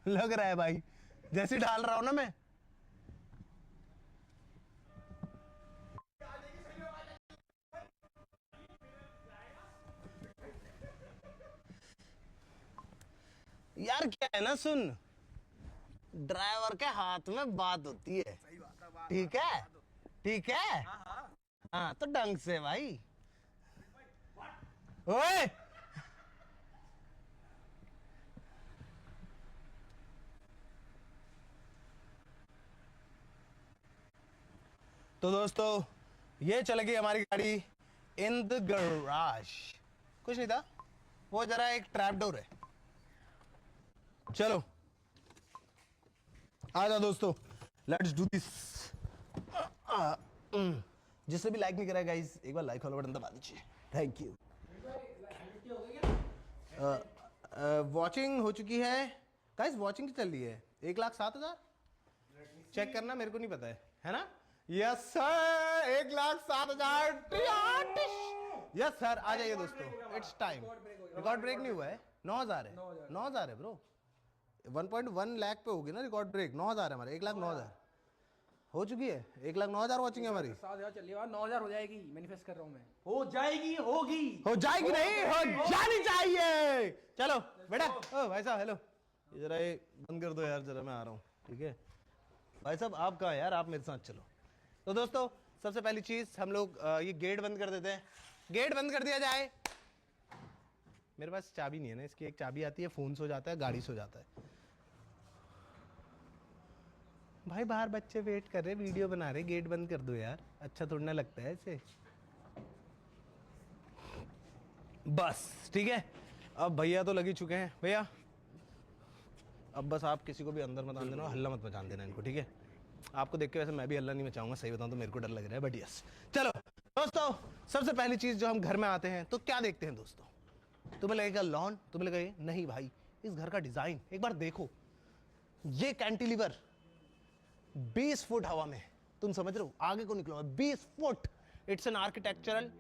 लग रहा है भाई, जैसे डाल रहा हूं ना मैं। यार क्या है ना, सुन, ड्राइवर के हाथ में बात होती है, ठीक है, ठीक है। हाँ तो ढंग से भाई। ओए तो दोस्तों, ये चल गई हमारी गाड़ी इन द गराज। कुछ नहीं था, वो जरा एक ट्रैप डोर है। चलो आ जाओ दोस्तों, लेट्स डू दिस। जिससे भी लाइक नहीं करा गाइस, एक बार लाइक वाला बटन दबा दीजिए, थैंक यू। वॉचिंग हो चुकी है गाइस, वॉचिंग चल रही है 1,07,000। चेक करना, मेरे को नहीं पता है ना? Yes sir, 1,07,000। यस सर, आ जाइए दोस्तों, इट्स टाइम। रिकॉर्ड ब्रेक नहीं हुआ है, 9,000 है, 9,000 है ब्रो। 1.1 लाख पे होगी ना रिकॉर्ड ब्रेक। 9,000 है हमारे, 1,09,000 हो चुकी है। 1,09,000 वॉचिंग है हमारी। 7,000 चल रही है, 9,000 हो जाएगी, मैनिफेस्ट कर रहा हूँ मैं। हो जाएगी, होगी, हो जाएगी, नहीं हो जानी चाहिए। चलो बेटा, ओ भाई साहब हेलो, जरा ये बंद कर दो यार, जरा मैं आ रहा हूँ, ठीक है भाई साहब। आप कहाँ यार, आप मेरे साथ चलो। तो दोस्तों, सबसे पहली चीज हम लोग ये गेट बंद कर देते हैं। गेट बंद कर दिया जाए। मेरे पास चाबी नहीं है ना इसकी, एक चाबी आती है, फोन सो जाता है, गाड़ी सो जाता है। भाई बाहर बच्चे वेट कर रहे, वीडियो बना रहे, गेट बंद कर दो यार, अच्छा थोड़ा ना लगता है ऐसे। बस ठीक है, अब भैया तो लगी चुके हैं। भैया अब बस आप किसी को भी अंदर मत आने देना, हल्ला मत मचाने देना इनको, ठीक है? आपको देख के वैसे मैं भी हल्ला नहीं मचाऊंगा, सही बताऊं तो मेरे को डर लग रहा है, बट यस। चलो दोस्तों, सबसे पहली चीज जो हम घर में आते हैं तो क्या देखते हैं दोस्तों? तुम्हें लगेगा लॉन, तुम्हें लगेगा नहीं भाई, इस घर का डिजाइन एक बार देखो। ये कैंटिलीवर 20 फुट हवा में, तुम समझ रहे हो, आगे को निकलो 20 foot. It's an architectural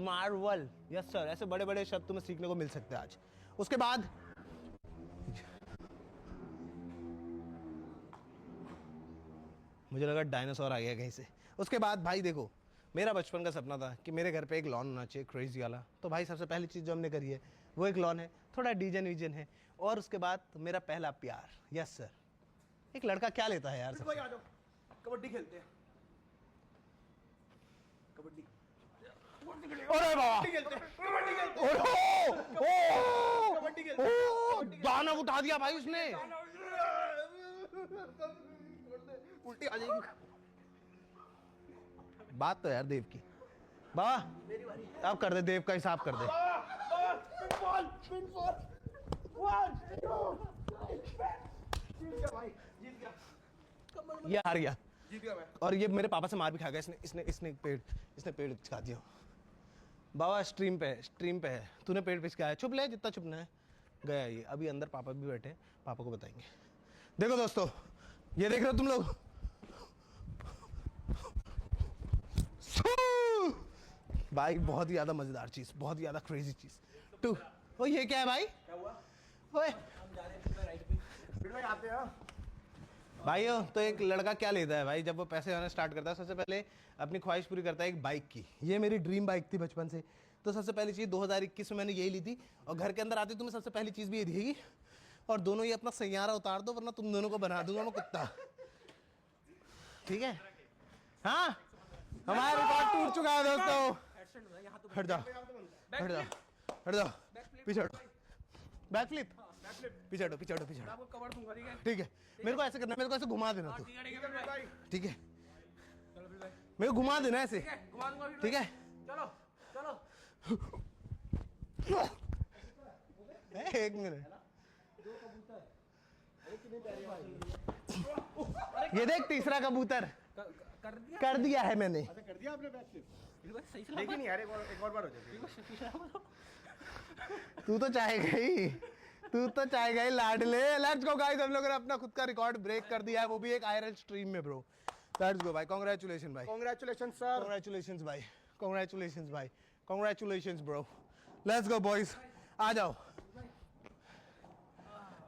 Marvel. Yes sir, ऐसे बड़े बड़े शब्द तुम्हें सीखने को मिल सकते हैं आज। उसके बाद मुझे लगा डायनासोर आ गया कहीं से। उसके बाद भाई देखो, मेरा बचपन का सपना था कि मेरे घर पे एक लॉन होना चाहिए, क्रेजी वाला। तो भाई सबसे पहली चीज़ जो हमने करी है वो एक लॉन है, थोड़ा डीजन वीजन है। और उसके बाद मेरा पहला प्यार। यस सर, एक लड़का क्या लेता है यार? भाई आ जाओ, कबड्डी खेलते हैं, कबड्डी। अरे बाबा, दानव उठा दिया भाई उसने, उल्टी आ जाएगी। बात तो यार देव की। बाबा अब कर दे, देव का हिसाब कर दे। ये हार गया, जीत गया मैं। और ये मेरे पापा से मार भी खा गया इसने। इसने पेड़ चिपका दिया। बाबा स्ट्रीम पे है, तूने पेड़ पिचकाया है, चुप ले जितना चुपना है। गया ये, अभी अंदर पापा भी बैठे, पापा को बताएंगे। देखो दोस्तों, ये देख रहे हो तुम लोग, भाई बहुत ही ज्यादा मजेदार चीज, बहुत ही ज्यादा क्रेजी चीज। तू ओ ये क्या है भाई? क्या हुआ? ओए हम जा रहे हैं राइट पे, फिर में आते हैं। भाइयों, तो एक लड़का क्या लेता है भाई, जब वो पैसे आना स्टार्ट करता है सबसे पहले अपनी ख्वाहिश पूरी करता है एक बाइक की। ये मेरी ड्रीम बाइक थी बचपन से। तो सबसे पहली चीज़ 2021 में मैंने यही ली थी, और घर के अंदर आती तुम्हें सबसे पहली चीज़ भी ये दिखेगी। और दोनों ये अपना सैयारा उतार दो, वरना तुम दोनों को बना दूंगा मैं कुत्ता, ठीक है? हाँ, हमारा रिकॉर्ड टूट चुका है दोस्तों। हट जाओ, हट जाओ, हट जाओ, पीछे हटो, बैक फ्लिप, पीछे हटो, पीछे हटो, पीछे हटो, कवर दूंगा, ठीक है? ठीक है? मेरे को ऐसे करना, मेरे को ऐसे घुमा देना तू, ठीक है? चलो फिर भाई, मेरे को घुमा देना ऐसे, घुमा दूंगा फिर। ठीक है? चलो चलो। एक मिनट, ये देख तीसरा कबूतर कर दिया है मैंने। कर दिया आपने बैकफ्लिप? सही से लेकिन यार एक और बार हो जाएगी। तू तो चाहेगा ही, तू तो चाहेगा ही लाडले। लेट्स गो गाइस, हम लोगों ने अपना खुद का रिकॉर्ड ब्रेक कर दिया है, वो भी एक आयरन स्ट्रीम में ब्रो। लेट्स गो भाई, कांग्रेचुलेशन भाई, कांग्रेचुलेशन सर, कांग्रेचुलेशंस भाई, कांग्रेचुलेशंस भाई, congratulations bro. Let's go boys, आ जाओ।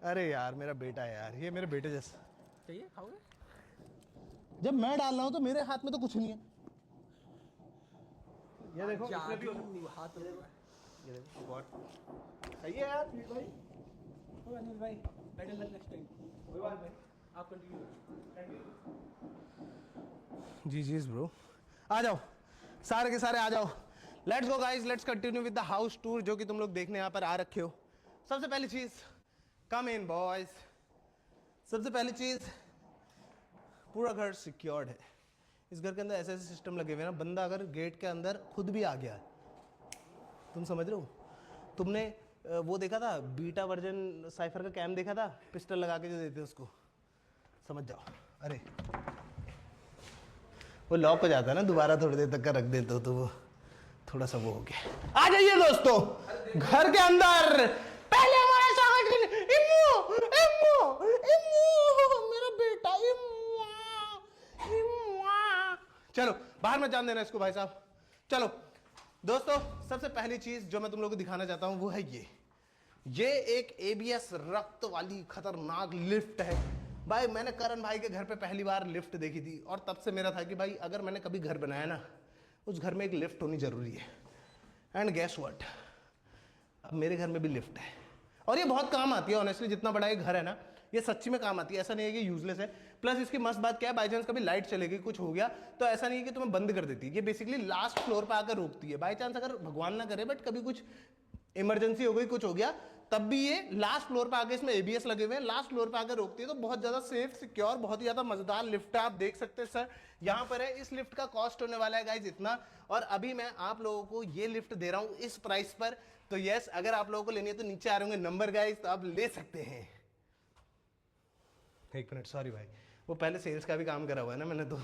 अरे यार मेरा बेटा है यार, ये मेरे बेटे जैसा। चाहिए खाओगे? जब मैं डाल रहा हूँ तो मेरे हाथ में तो कुछ नहीं है। ये देखो इसमें भी हाथ ये देखो बहुत सही है यार स्वीट भाई। ओ अनिल भाई, बेटर लक नेक्स्ट टाइम। कोई बात नहीं, आप कंटिन्यू। जी ब्रो, आ जाओ सारे के सारे आ जाओ। Let's go guys, let's continue with the house tour जो कि तुम लोग देखने यहाँ पर आ रखे हो। सबसे पहली चीज, कम इन बॉयज। सबसे पहली चीज, पूरा घर सिक्योर्ड है। इस घर के अंदर ऐसे ऐसे सिस्टम लगे हुए हैं ना, बंदा अगर गेट के अंदर खुद भी आ गया, तुम समझ रहे हो? तुमने वो देखा था बीटा वर्जन साइफर का कैम देखा था, पिस्टल लगा के जो देते उसको, समझ जाओ। अरे वो लॉक हो जाता है ना, दोबारा थोड़ी देर तक का रख देते हो तो वो थोड़ा सा वो हो गया। आ जाइए दोस्तों घर के अंदर। पहले हमारा स्वागत करिए इम्मू, इम्मू, इम्मू, मेरा बेटा इम्मू, इम्मू। चलो बाहर मत जान देना इसको भाई साहब। चलो दोस्तों, सबसे पहली चीज जो मैं तुम लोगों को दिखाना चाहता हूं वो है ये एक ABS रक्त वाली खतरनाक लिफ्ट है भाई। मैंने करण भाई के घर पे पहली बार लिफ्ट देखी थी और तब से मेरा था कि भाई अगर मैंने कभी घर बनाया ना, उस घर में एक लिफ्ट होनी जरूरी है। एंड गेस व्हाट, अब मेरे घर में भी लिफ्ट है और ये बहुत काम आती है ऑनेस्टली। जितना बड़ा ये घर है ना, ये सच्ची में काम आती है, ऐसा नहीं है कि यूजलेस है। प्लस इसकी मस्त बात क्या है, बाई चांस कभी लाइट चलेगी कुछ हो गया तो ऐसा नहीं है कि तुम्हें बंद कर देती है। ये बेसिकली लास्ट फ्लोर पे आकर रोकती है। बाई चांस अगर भगवान ना करे बट कभी कुछ इमरजेंसी हो गई, कुछ हो गया, तब भी ये लास्ट फ्लोर पे आके, इसमें ABS लगे हुए हैं, लास्ट फ्लोर पे आकर रोकती है। तो बहुत ज्यादा सेफ, सिक्योर, बहुत ही ज्यादा मजेदार लिफ्ट है। आप देख सकते हैं सर यहाँ पर है। इस लिफ्ट का कॉस्ट होने वाला है गाइज इतना, और अभी मैं आप लोगों को ये लिफ्ट दे रहा हूँ इस प्राइस पर। तो यस, अगर आप लोगों को लेनी है तो नीचे आ रहे होंगे नंबर गाइज, तो आप ले सकते हैं। एक मिनट, सॉरी भाई, वो पहले सेल्स का भी काम करा हुआ है ना मैंने, तो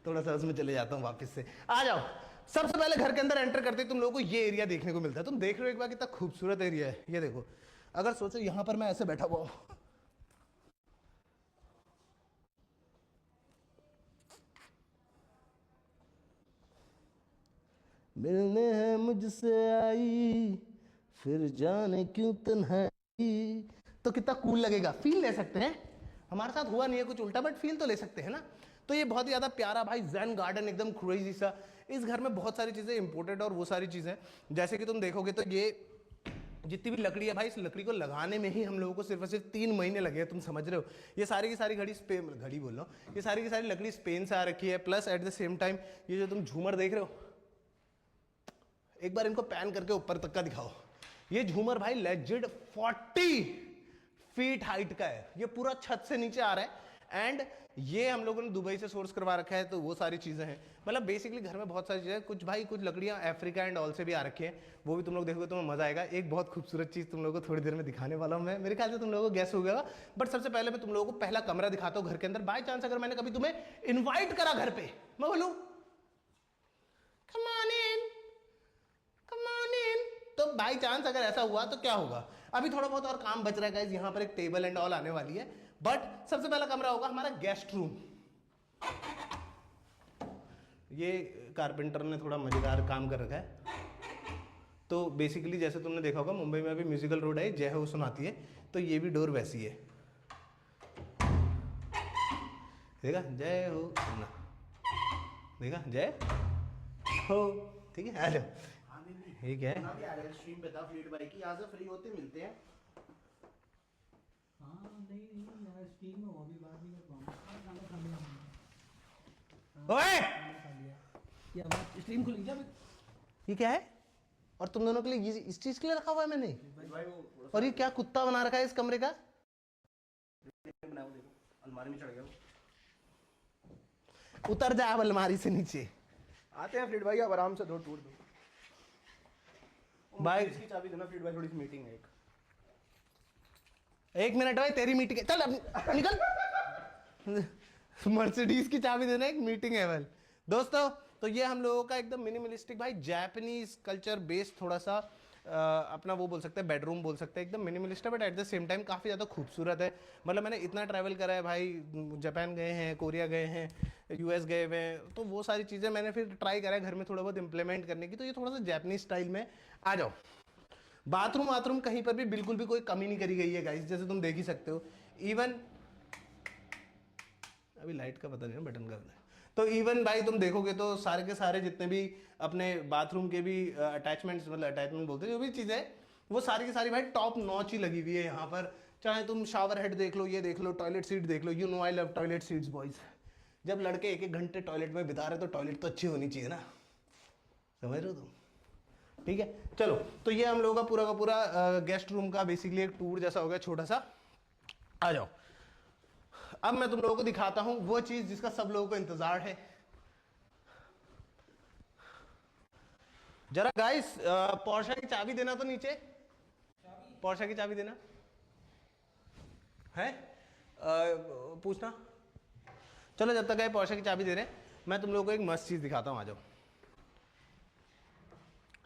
थोड़ा सा उसमें चले जाता हूँ वापस से। आ जाओ। सबसे पहले घर के अंदर एंटर करते तुम लोगों को ये एरिया देखने को मिलता है। तुम देख रहे हो एक बार कितना खूबसूरत एरिया है। ये देखो, अगर सोचो यहां पर मैं ऐसे बैठा हुआ हूं, मिलने हैं मुझसे आई फिर जाने क्यों तन्हाई, तो कितना कूल लगेगा। फील ले सकते हैं। हमारे साथ हुआ नहीं है कुछ उल्टा, बट फील तो ले सकते हैं ना। तो ये बहुत ही ज्यादा प्यारा भाई ज़ेन गार्डन, एकदम क्रेजी सा। इस घर में बहुत सारी चीजें इंपोर्टेड और वो सारी चीजें जैसे कि तुम देखोगे तो ये जितनी भी लकड़ी है भाई, इस लकड़ी को लगाने में ही हम लोगों को सिर्फ और सिर्फ 3 महीने लगे हैं। तुम समझ रहे हो? ये सारी की सारी घड़ी बोल रहा हूँ, ये सारी की सारी लकड़ी स्पेन से आ रखी है। Plus at the same time ये जो तुम झूमर देख रहे हो, एक बार इनको पैन करके ऊपर तक का दिखाओ। ये झूमर भाई लेजिड 40 फीट हाइट का है। ये पूरा छत से नीचे आ रहा है एंड ये हम लोगों ने दुबई से सोर्स करवा रखा है। तो वो सारी चीजें हैं, मतलब बेसिकली घर में बहुत सारी चीजें। कुछ भाई कुछ लकड़ियां अफ्रीका एंड ऑल से भी आ रखी हैं, वो भी तुम लोग देखोगे तुम्हें मजा आएगा। एक बहुत खूबसूरत चीज तुम लोगों को थोड़ी देर में दिखाने वाला हूं मैं, मेरे ख्याल से तुम लोगों को गैस हो गया। बट सबसे पहले मैं तुम लोगों को पहला कमरा दिखाता हूँ घर के अंदर। बाई चांस अगर मैंने कभी तुम्हें इन्वाइट करा घर पे, मैं बोलूं come on in, come on in, तो बाई चांस अगर ऐसा हुआ तो क्या होगा? अभी थोड़ा बहुत और काम बच रहा है गाइस, यहाँ पर एक टेबल एंड ऑल आने वाली है। बट सबसे पहला कमरा होगा हमारा गेस्ट रूम। ये कारपेंटर ने थोड़ा मजेदार काम कर रखा है। तो बेसिकली जैसे तुमने देखा होगा मुंबई में अभी म्यूजिकल रोड है, जय हो सुनाती है, तो ये भी डोर वैसी है। देखा जय हो सुना, देखा जय हो, ठीक है। आ जाओ, ठीक है। स्ट्रीम पे था फ्लीट बाइक की, यहाँ से फ्री होते मिलते हैं। हाँ नहीं यार, स्ट्रीम में वो भी बात नहीं कर पाऊंगा। ओए ये हमारी स्ट्रीम खुली क्या? ये क्या है? और तुम दोनों के लिए इस चीज के लिए रखा हुआ है मैंने? और ये क्या कुत्ता बना रखा है इस कमरे का? अलमारी में चढ़ गया। उतर जा अब अलमारी से नीचे। आते हैं फ्लीट भाई, अब आराम से दो टूर दो भाई। इसकी चाबी देना फ्लीट भाई, थोड़ी सी मीटिंग है। एक मिनट भाई, तेरी मीटिंग है, चल अब निकल। मर्सिडीज की चाबी देना, एक मीटिंग है वेल। दोस्तों तो ये हम लोगों का एकदम मिनिमलिस्टिक भाई जापानीज कल्चर बेस्ड थोड़ा सा अपना वो बोल सकते हैं, बेडरूम बोल सकते हैं। एकदम मिनिमलिस्ट है but at the same time काफ़ी ज़्यादा खूबसूरत है। मतलब मैंने इतना ट्रैवल करा है भाई, जापान गए हैं, कोरिया गए हैं, US गए हुए हैं, तो वो सारी चीज़ें मैंने फिर ट्राई करा है घर में थोड़ा बहुत इंप्लीमेंट करने की। तो ये थोड़ा सा जापानीज स्टाइल में। आ जाओ बाथरूम वाथरूम कहीं पर भी बिल्कुल भी कोई कमी नहीं करी गई है गाइस, जैसे तुम देख ही सकते हो। इवन अभी लाइट का पता नहीं ना, बटन का पता है। तो इवन भाई तुम देखोगे तो सारे के सारे जितने भी अपने बाथरूम के भी अटैचमेंट्स, मतलब अटैचमेंट बोलते हैं जो भी चीज़ें, वो सारी की सारी भाई टॉप नॉच ही लगी हुई है यहाँ पर। चाहे तुम शावर हेड देख लो, ये देख लो, टॉयलेट सीट देख लो। You know I love toilet seats boys. जब लड़के एक एक घंटे टॉयलेट में बिता रहे तो टॉयलेट तो अच्छी होनी चाहिए ना, समझ रहे हो तुम? ठीक है, चलो। तो ये हम लोगों का पूरा गेस्ट रूम का बेसिकली एक टूर जैसा हो गया छोटा सा। आ जाओ, अब मैं तुम लोगों को दिखाता हूं वो चीज जिसका सब लोगों को इंतजार है। जरा गाइस पोर्शा की चाबी देना तो नीचे, पोर्शा की चाबी देना है, पूछना। चलो जब तक गए पोर्शा की चाबी दे रहे हैं, मैं तुम लोगों को एक मस्त चीज दिखाता हूं। आ जाओ,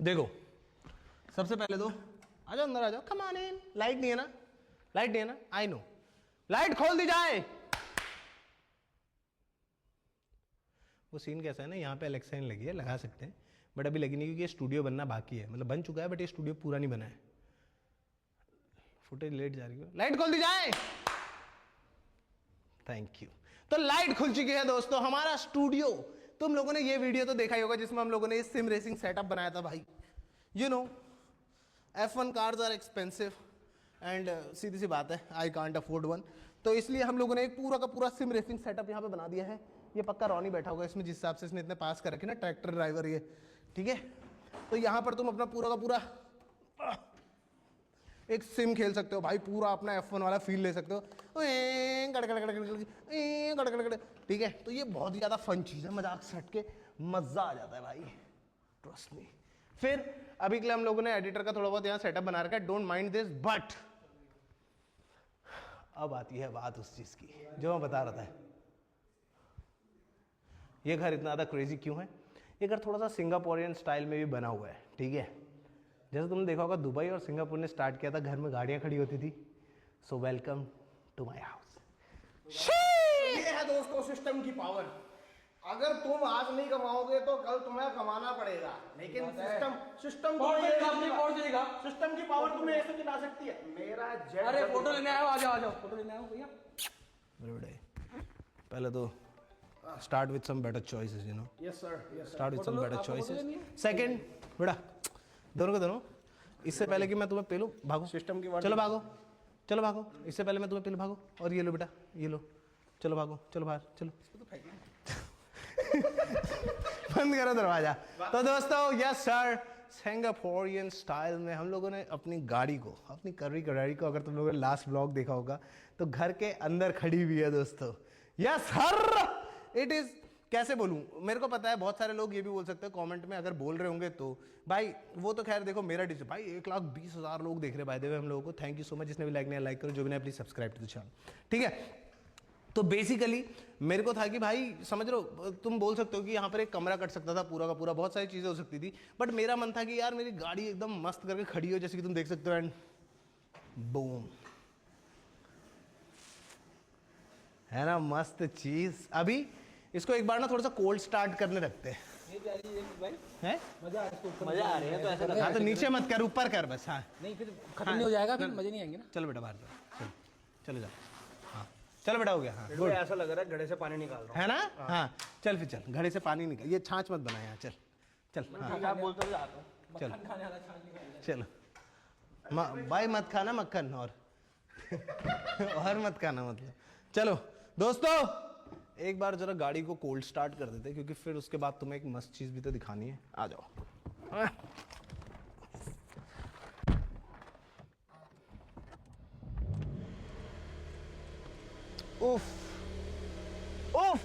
देखो सबसे पहले तो आ जाओ, अंदर आ जाओ, कम ऑन इन। लाइट नहीं है ना, लाइट नहीं है ना, आई नो। लाइट खोल दी जाए। वो सीन कैसा है ना, यहाँ पे एलेक्सा लगी है, लगा सकते हैं, बट अभी लगी नहीं क्योंकि ये स्टूडियो बनना बाकी है, मतलब बन चुका है बट ये स्टूडियो पूरा नहीं बना है। फुटेज लेट जा रही है, लाइट खोल दी जाए। Thank you. तो लाइट खुल चुकी है दोस्तों, हमारा स्टूडियो। तुम लोगों ने ये वीडियो तो देखा ही होगा जिसमें हम लोगों ने ये सिम रेसिंग सेटअप बनाया था भाई। You know F1 cars are expensive and सीधी सी बात है, आई कांट अफोर्ड वन। तो इसलिए हम लोगों ने एक पूरा का पूरा सिम रेसिंग सेटअप यहाँ पे बना दिया है। ये पक्का रॉनी बैठा होगा इसमें, जिस हिसाब से इसने इतने पास कर रखे ना, ट्रैक्टर ड्राइवर ये, ठीक है। तो यहाँ पर तुम अपना पूरा का पूरा एक सिम खेल सकते हो भाई, पूरा अपना F1 वाला फील ले सकते हो। ठीक है, तो ये बहुत ही ज़्यादा फन चीज़ है, मजाक से हट के मज़ा आ जाता है भाई, ट्रस्ट मी। फिर अभी के लिए हम लोगों ने एडिटर का थोड़ा बहुत यहाँ सेटअप बना रखा है, डोंट माइंड दिस। बट अब आती है बात उस चीज़ की जो मैं बता रहा था। ये घर इतना ज़्यादा क्रेजी क्यों है? ये घर थोड़ा सा सिंगापुरियन स्टाइल में भी बना हुआ है, ठीक है। जैसे तुमने देखा होगा दुबई और सिंगापुर ने स्टार्ट किया था, घर में गाड़ियाँ खड़ी होती थी। So welcome to my house. ये है दोस्तों सिस्टम की पावर। अगर तुम आज नहीं कमाओगे तो कल तुम्हें कमाना पड़ेगा, लेकिन सिस्टम की पावर तुम्हें ऐसे दिला सकती है। मेरा जेट, अरे फोटो लेने आया हो, आ जाओ आ जाओ, फोटो लेने आया हो भैया। पहले तो start with some better choices, you know. Yes sir, start with some better choices. Second बेटा, दोनों को दोनों। इससे पहले कि मैं तुम्हें पेलूं, भागो सिस्टम की चलो भागो, चलो भागो। इससे पहले मैं तुम्हें पेलूं, भागो। और ये लो बेटा, ये लो, चलो भागो, चलो बाहर चलो। बंद करो दरवाजा। तो दोस्तों यस सर, सिंगापुरियन स्टाइल में हम लोगों ने अपनी गाड़ी को, अपनी गाड़ी को, अगर तुम लोगों ने लास्ट ब्लॉग देखा होगा तो घर के अंदर खड़ी हुई है दोस्तों। यस सर, इट इज, कैसे बोलूं, मेरे को पता है बहुत सारे लोग ये भी बोल सकते हैं कमेंट में, अगर बोल रहे होंगे तो भाई वो तो खैर देखो मेरा डिश भाई 1,20,000 लोग देख रहे हैं बाय द वे हम लोगों को। थैंक यू सो मच, जिसने भी लाइक नहीं लाइक करो, जो भी नहीं please subscribe to the channel, ठीक है। तो बेसिकली मेरे को था कि भाई समझ रहे हो, तुम बोल सकते हो कि यहाँ पर एक कमरा कट सकता था पूरा का पूरा, बहुत सारी चीज़ें हो सकती थी, बट मेरा मन था कि यार मेरी गाड़ी एकदम मस्त करके खड़ी हो, जैसे कि तुम देख सकते हो। एंड बूम, है ना मस्त चीज़। अभी इसको एक बार ना थोड़ा सा कोल्ड स्टार्ट करने रखते हैं, हैं? मजा आ रही है तो ऐसा हाँ तो नीचे मत कर, ऊपर कर बस। हाँ नहीं, फिर खत्म नहीं हो जाएगा, फिर मजे नहीं आएंगे ना। चलो बेटा बाहर चलो, चलो जाओ। हाँ चलो बेटा, हो गया। हाँ गुड, ऐसा लग रहा है घड़े से पानी निकाल रहा हूं, है ना। हाँ चल फिर चल, घड़े से पानी निकल, ये छाछ मत बना यहाँ, चल चल। हाँ आप बोलते हो जाता हूं। चलो चलो भाई, मत खाना मक्खन और और मत खाना, मतलब। चलो दोस्तों एक बार जरा गाड़ी को कोल्ड स्टार्ट कर देते, क्योंकि फिर उसके बाद तुम्हें एक मस्त चीज भी तो दिखानी है। आ जाओ। उफ उफ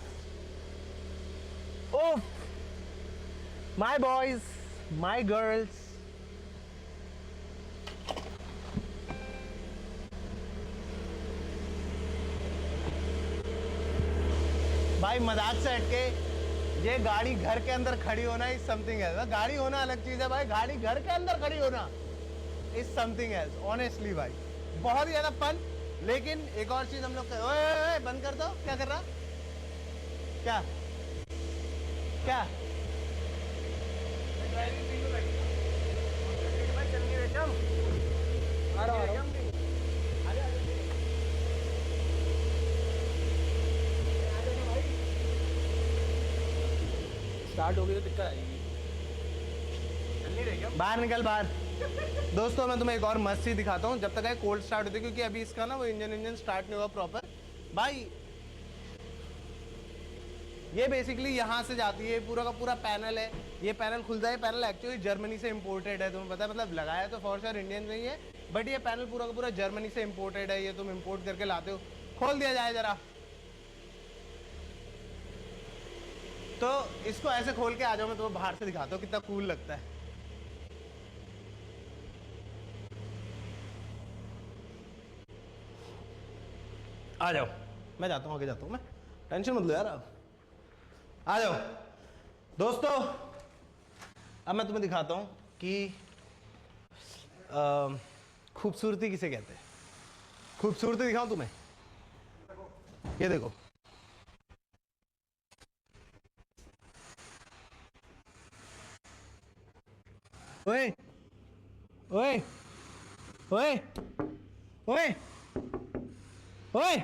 उफ, माय बॉयज, माय गर्ल्स, भाई मजाक से हटके ये गाड़ी घर के अंदर खड़ी होना इज समथिंग एल्स। गाड़ी होना अलग चीज है भाई, गाड़ी घर के अंदर खड़ी होना इज समथिंग एल्स। ऑनेस्टली भाई बहुत ही ज्यादा फन। लेकिन एक और चीज हम लोग, ओए बंद कर दो, क्या कर रहा, क्या क्या ड्राइविंग सीट पे बैठी, चल नहीं रहे स्टार्ट हो गई तो दिक्कत आएगी। बाहर निकल बाहर। दोस्तों मैं तुम्हें एक और मस्त चीज दिखाता हूँ जब तक है कोल्ड स्टार्ट होती है, क्योंकि अभी इसका ना वो इंजन स्टार्ट नहीं हुआ प्रॉपर भाई। ये बेसिकली यहाँ से जाती है, पूरा का पूरा पैनल है, ये पैनल खुलता है। पैनल एक्चुअली जर्मनी से इंपोर्टेड है, तुम्हें पता है, मतलब लगाया तो फॉर श्योर इंडियन नहीं है, बट ये पैनल पूरा का पूरा जर्मनी से इंपोर्टेड है। ये तुम इंपोर्ट करके लाते हो। खोल दिया जाए जरा, तो इसको ऐसे खोल के आ जाओ, मैं तुम्हें बाहर से दिखाता हूँ कितना कूल लगता है। आ जाओ, मैं जाता हूँ, आगे जाता हूँ मैं, टेंशन मत लो यार आप। आ जाओ दोस्तों, अब मैं तुम्हें दिखाता हूँ कि खूबसूरती किसे कहते हैं। खूबसूरती दिखाऊं तुम्हें, ये देखो। ओए ओए ओए ओए ओए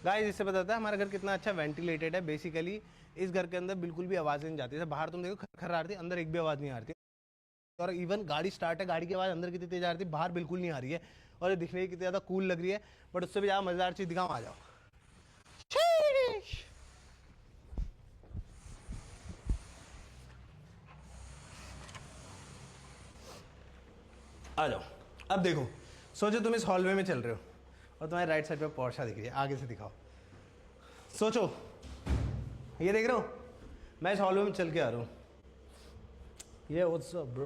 गाइस, इससे पता चलता है हमारा घर कितना अच्छा वेंटिलेटेड है। बेसिकली इस घर के अंदर बिल्कुल भी आवाज़ नहीं जाती है। बाहर तुम देखो खर्रा रही, अंदर एक भी आवाज़ नहीं आ रही। और इवन गाड़ी स्टार्ट है, गाड़ी की आवाज़ अंदर कितनी तेज आ रही है, बाहर बिल्कुल नहीं आ रही है। और ये दिखने की कितनी ज़्यादा कूल लग रही है। बट उससे भी ज़्यादा मज़ेदार चीज़ दिखाऊं, आ जाओ। आ जाओ। अब देखो, सोचो तुम इस हॉलवे में चल रहे हो और तुम्हारे राइट साइड पे पोर्शा दिख रही है। आगे से दिखाओ, सोचो, ये देख रहे हो, मैं इस हॉलवे में चल के आ रहा हूँ। ये what's up bro,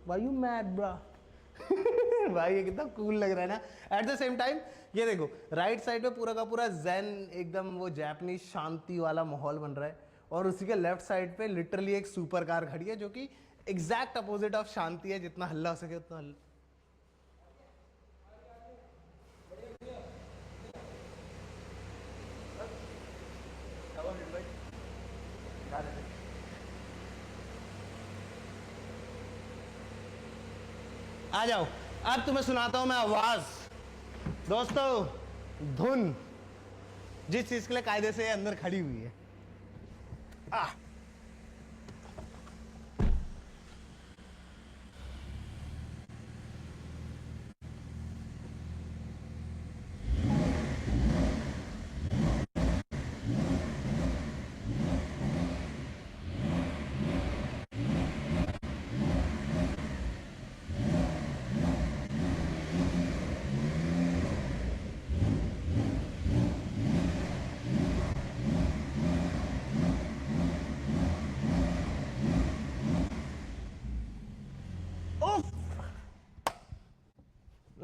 why you mad bro. भाई ये कितना कूल लग रहा है ना। एट द सेम टाइम ये देखो, राइट साइड पे पूरा का पूरा ज़ेन, एकदम वो जापानीज शांति वाला माहौल बन रहा है। और उसी के लेफ्ट साइड पे लिटरली एक सुपर कार खड़ी है, जो कि एग्जैक्ट अपोजिट ऑफ शांति है। जितना हल्ला हो सके उतना हल्ला। आ जाओ, अब तुम्हें सुनाता हूं मैं आवाज। दोस्तों, धुन जिस चीज के लिए कायदे से अंदर खड़ी हुई है।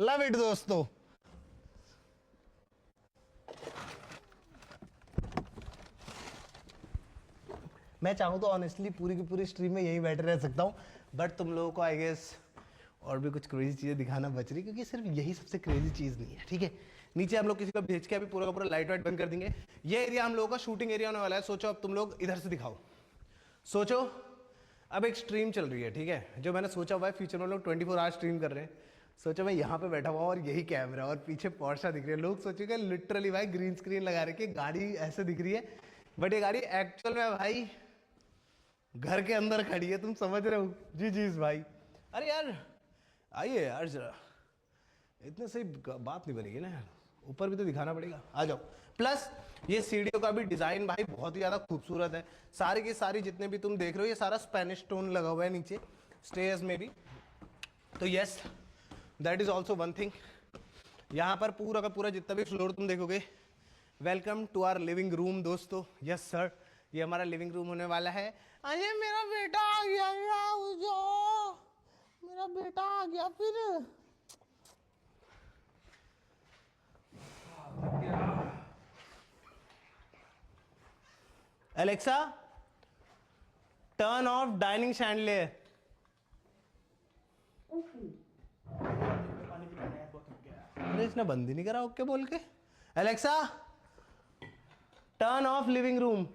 लव इट दोस्तों। मैं चाहूँ तो ऑनेस्टली पूरी की पूरी स्ट्रीम में यही बैठे रह सकता हूँ, बट तुम लोगों को आई गेस और भी कुछ क्रेजी चीज़ें दिखाना बच रही, क्योंकि सिर्फ यही सबसे क्रेजी चीज़ नहीं है। ठीक है, नीचे हम लोग किसी को भेज के अभी पूरा का पूरा लाइट वाइट बंद कर देंगे। ये एरिया हम लोगों का शूटिंग एरिया होने वाला है। सोचो अब तुम लोग इधर से दिखाओ। सोचो अब एक स्ट्रीम चल रही है, ठीक है, जो मैंने सोचा हुआ है फ्यूचर में लोग 24 आवर स्ट्रीम कर रहे हैं। सोचो मैं यहाँ पे बैठा हुआ और यही कैमरा और पीछे पोर्शा दिख रही है। लोग सोचेंगे लिटरली भाई ग्रीन स्क्रीन लगा रखी है, गाड़ी ऐसे दिख रही है, बट ये गाड़ी एक्चुअल में भाई घर के अंदर खड़ी है। तुम समझ रहे हो जी जी भाई। अरे यार आइए यार जरा, इतने सही बात नहीं बनेगी ना यार, ऊपर भी तो दिखाना पड़ेगा। आ जाओ। प्लस ये सीढ़ियों का भी डिजाइन भाई बहुत ही ज्यादा खूबसूरत है। सारी की सारी जितने भी तुम देख रहे हो ये सारा स्पेनिश स्टोन लगा हुआ है नीचे स्टेयर्स में भी। तो yes, that is also one thing. यहाँ पर पूरा का पूरा जितना भी फ्लोर तुम देखोगे, welcome to our living room दोस्तों। यस सर, ये हमारा लिविंग रूम होने वाला है। अरे मेरा बेटा आ गया, मेरा बेटा आ गया फिर। Alexa turn off dining chandelier. अरे इसने बंद ही नहीं करा ओके बोल के। Alexa turn off living room.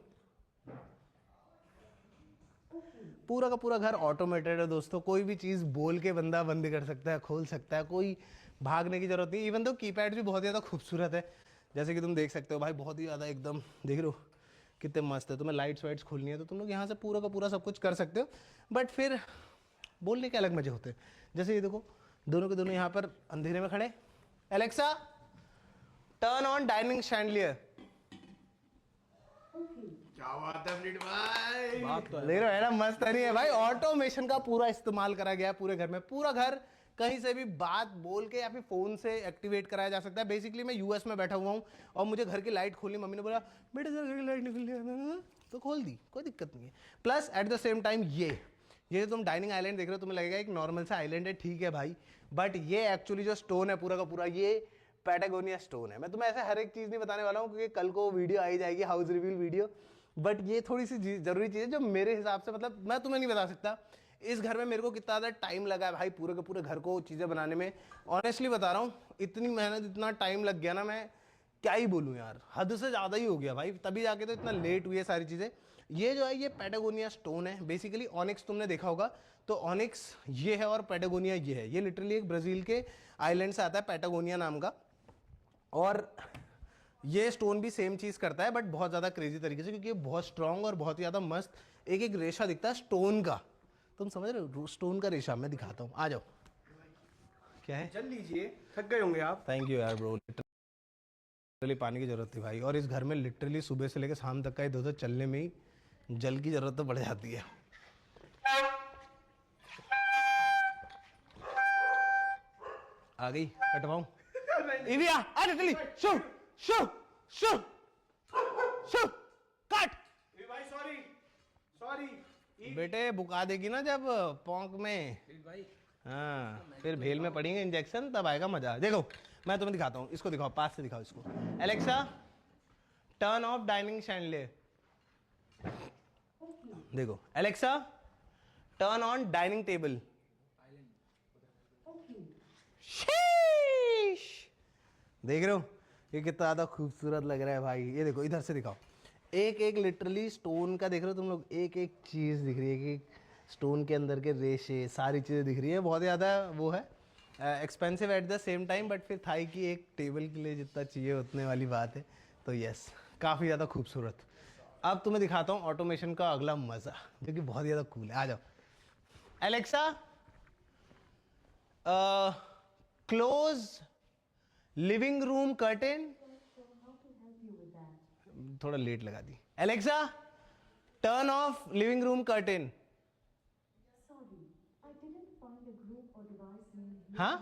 पूरा का पूरा घर ऑटोमेटेड है दोस्तों। कोई भी चीज बोल के बंदा बंद कर सकता है, खोल सकता है, कोई भागने की जरूरत नहीं। इवन तो कीपैड भी बहुत ज़्यादा खूबसूरत है, जैसे कि तुम देख सकते हो भाई, बहुत ही ज़्यादा एकदम देख रहे हो कितने मस्त है। तुम्हें लाइट्स वाइट्स खोलनी है तो तुम लोग यहाँ से पूरा का पूरा सब कुछ कर सकते हो, बट फिर बोलने के अलग मजे होते हैं। जैसे ये देखो, दोनों के दोनों यहाँ पर अंधेरे में खड़े। Alexa turn on dining chandelier. क्या बात है फ्रीड भाई, बात तो है। देख रहे हो है ना, मस्त नहीं है भाई। ऑटोमेशन का पूरा इस्तेमाल करा गया है पूरे घर में। पूरा घर कहीं से भी बात बोल के या फिर फोन से एक्टिवेट कराया जा सकता है। बेसिकली मैं यूएस में बैठा हुआ हूँ और मुझे घर की लाइट खोलनी, मम्मी ने बोला बेटे सर घर की लाइट निकल रही, तो खोल दी, कोई दिक्कत नहीं है। Plus at the same time ये तुम डाइनिंग आइलैंड देख रहे हो, तुम्हें लगेगा एक नॉर्मल सा आइलैंड है, ठीक है भाई, बट ये एक्चुअली जो स्टोन है पूरा का पूरा, ये पैटागोनिया स्टोन है। मैं तुम्हें ऐसे हर एक चीज़ नहीं बताने वाला हूँ क्योंकि कल को वीडियो आई जाएगी, हाउस रिवील वीडियो, बट ये थोड़ी सी जरूरी चीज़ है जो मेरे हिसाब से, मतलब मैं तुम्हें नहीं बता सकता इस घर में मेरे को कितना ज़्यादा टाइम लगा है भाई पूरे के पूरे घर को चीज़ें बनाने में। ऑनेस्टली बता रहा हूँ, इतनी मेहनत, इतना टाइम लग गया ना, मैं क्या ही बोलूँ यार, हद से ज़्यादा ही हो गया भाई, तभी जाके तो इतना लेट हुई है सारी चीज़ें। ये जो है ये पैटागोनिया स्टोन है बेसिकली। ऑनिक्स तुमने देखा होगा, तो ऑनिक्स ये है और पैटागोनिया ये है। ये लिटरली एक ब्राज़ील के आइलैंड से आता है, पैटागोनिया नाम का। और ये स्टोन भी सेम चीज़ करता है बट बहुत ज़्यादा क्रेजी तरीके से, क्योंकि ये बहुत स्ट्रॉन्ग और बहुत ही ज़्यादा मस्त एक एक रेशा दिखता है स्टोन का। तुम समझ रहे हो, स्टोन का रेशा मैं दिखाता हूँ, आ जाओ। क्या है, चल लीजिए, थक गए होंगे आप। थैंक यू यार ब्रो, लिटरली पानी की जरूरत थी भाई। और इस घर में लिटरली सुबह से लेकर शाम तक का इधर उधर चलने में ही जल की जरूरत तो बढ़ जाती है। आ गई, कटवाऊं? इविया आ literally show show show show cut. भाई सॉरी सॉरी, बेटे बुका देगी ना जब पोंक में, भाई हाँ फिर भेल में पड़ेंगे इंजेक्शन, तब आएगा मजा। देखो मैं तुम्हें दिखाता हूँ, इसको दिखाओ, पास से दिखाओ इसको। Alexa turn off dining chandelier. देखो Alexa turn on dining table. देख रहे हो ये कितना ज्यादा खूबसूरत लग रहा है भाई। ये देखो इधर से दिखाओ, एक एक लिटरली स्टोन का देख रहे हो तुम लोग, एक एक चीज दिख रही है कि स्टोन के अंदर के रेशे सारी चीजें दिख रही है। बहुत ज़्यादा वो है expensive at the same time, but फिर थाई की एक टेबल के लिए जितना चाहिए उतने वाली बात है। तो यस काफ़ी ज़्यादा खूबसूरत। अब तुम्हें दिखाता हूँ ऑटोमेशन का अगला मज़ा जो कि बहुत ज़्यादा कूल है। आ जाओ Alexa close living room curtain. थोड़ा लेट लगा दी। Alexa turn off living room curtain. हाँ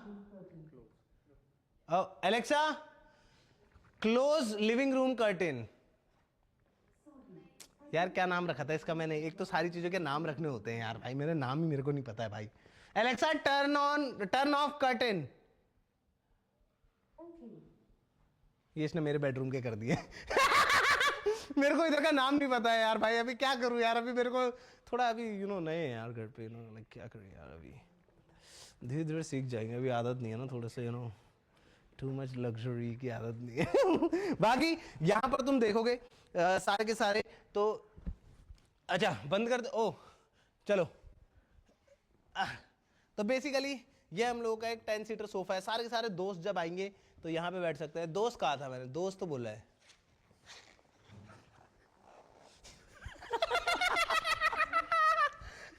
Alexa close living room curtain. यार क्या नाम रखा था इसका मैंने, एक तो सारी चीजों के नाम रखने होते हैं यार भाई, मेरे नाम ही मेरे को नहीं पता है भाई। Alexa turn of curtain. ये इसने मेरे बेडरूम के कर दिए मेरे को इधर का नाम नहीं पता है यार भाई, अभी क्या करूं यार, अभी मेरे को थोड़ा अभी नए हैं यार घर पे, क्या करूं यार, अभी धीरे धीरे सीख जाएंगे, अभी आदत नहीं है ना, थोड़ा सा टू मच लग्जरी की आदत नहीं है बाकी यहाँ पर तुम देखोगे सारे के सारे तो, अच्छा बंद कर दो, ओ चलो। तो बेसिकली ये हम लोगों का एक 10 सीटर सोफा है। सारे के सारे दोस्त जब आएंगे तो यहाँ पे बैठ सकते हैं। दोस्त कहा था मैंने, दोस्त तो बोला है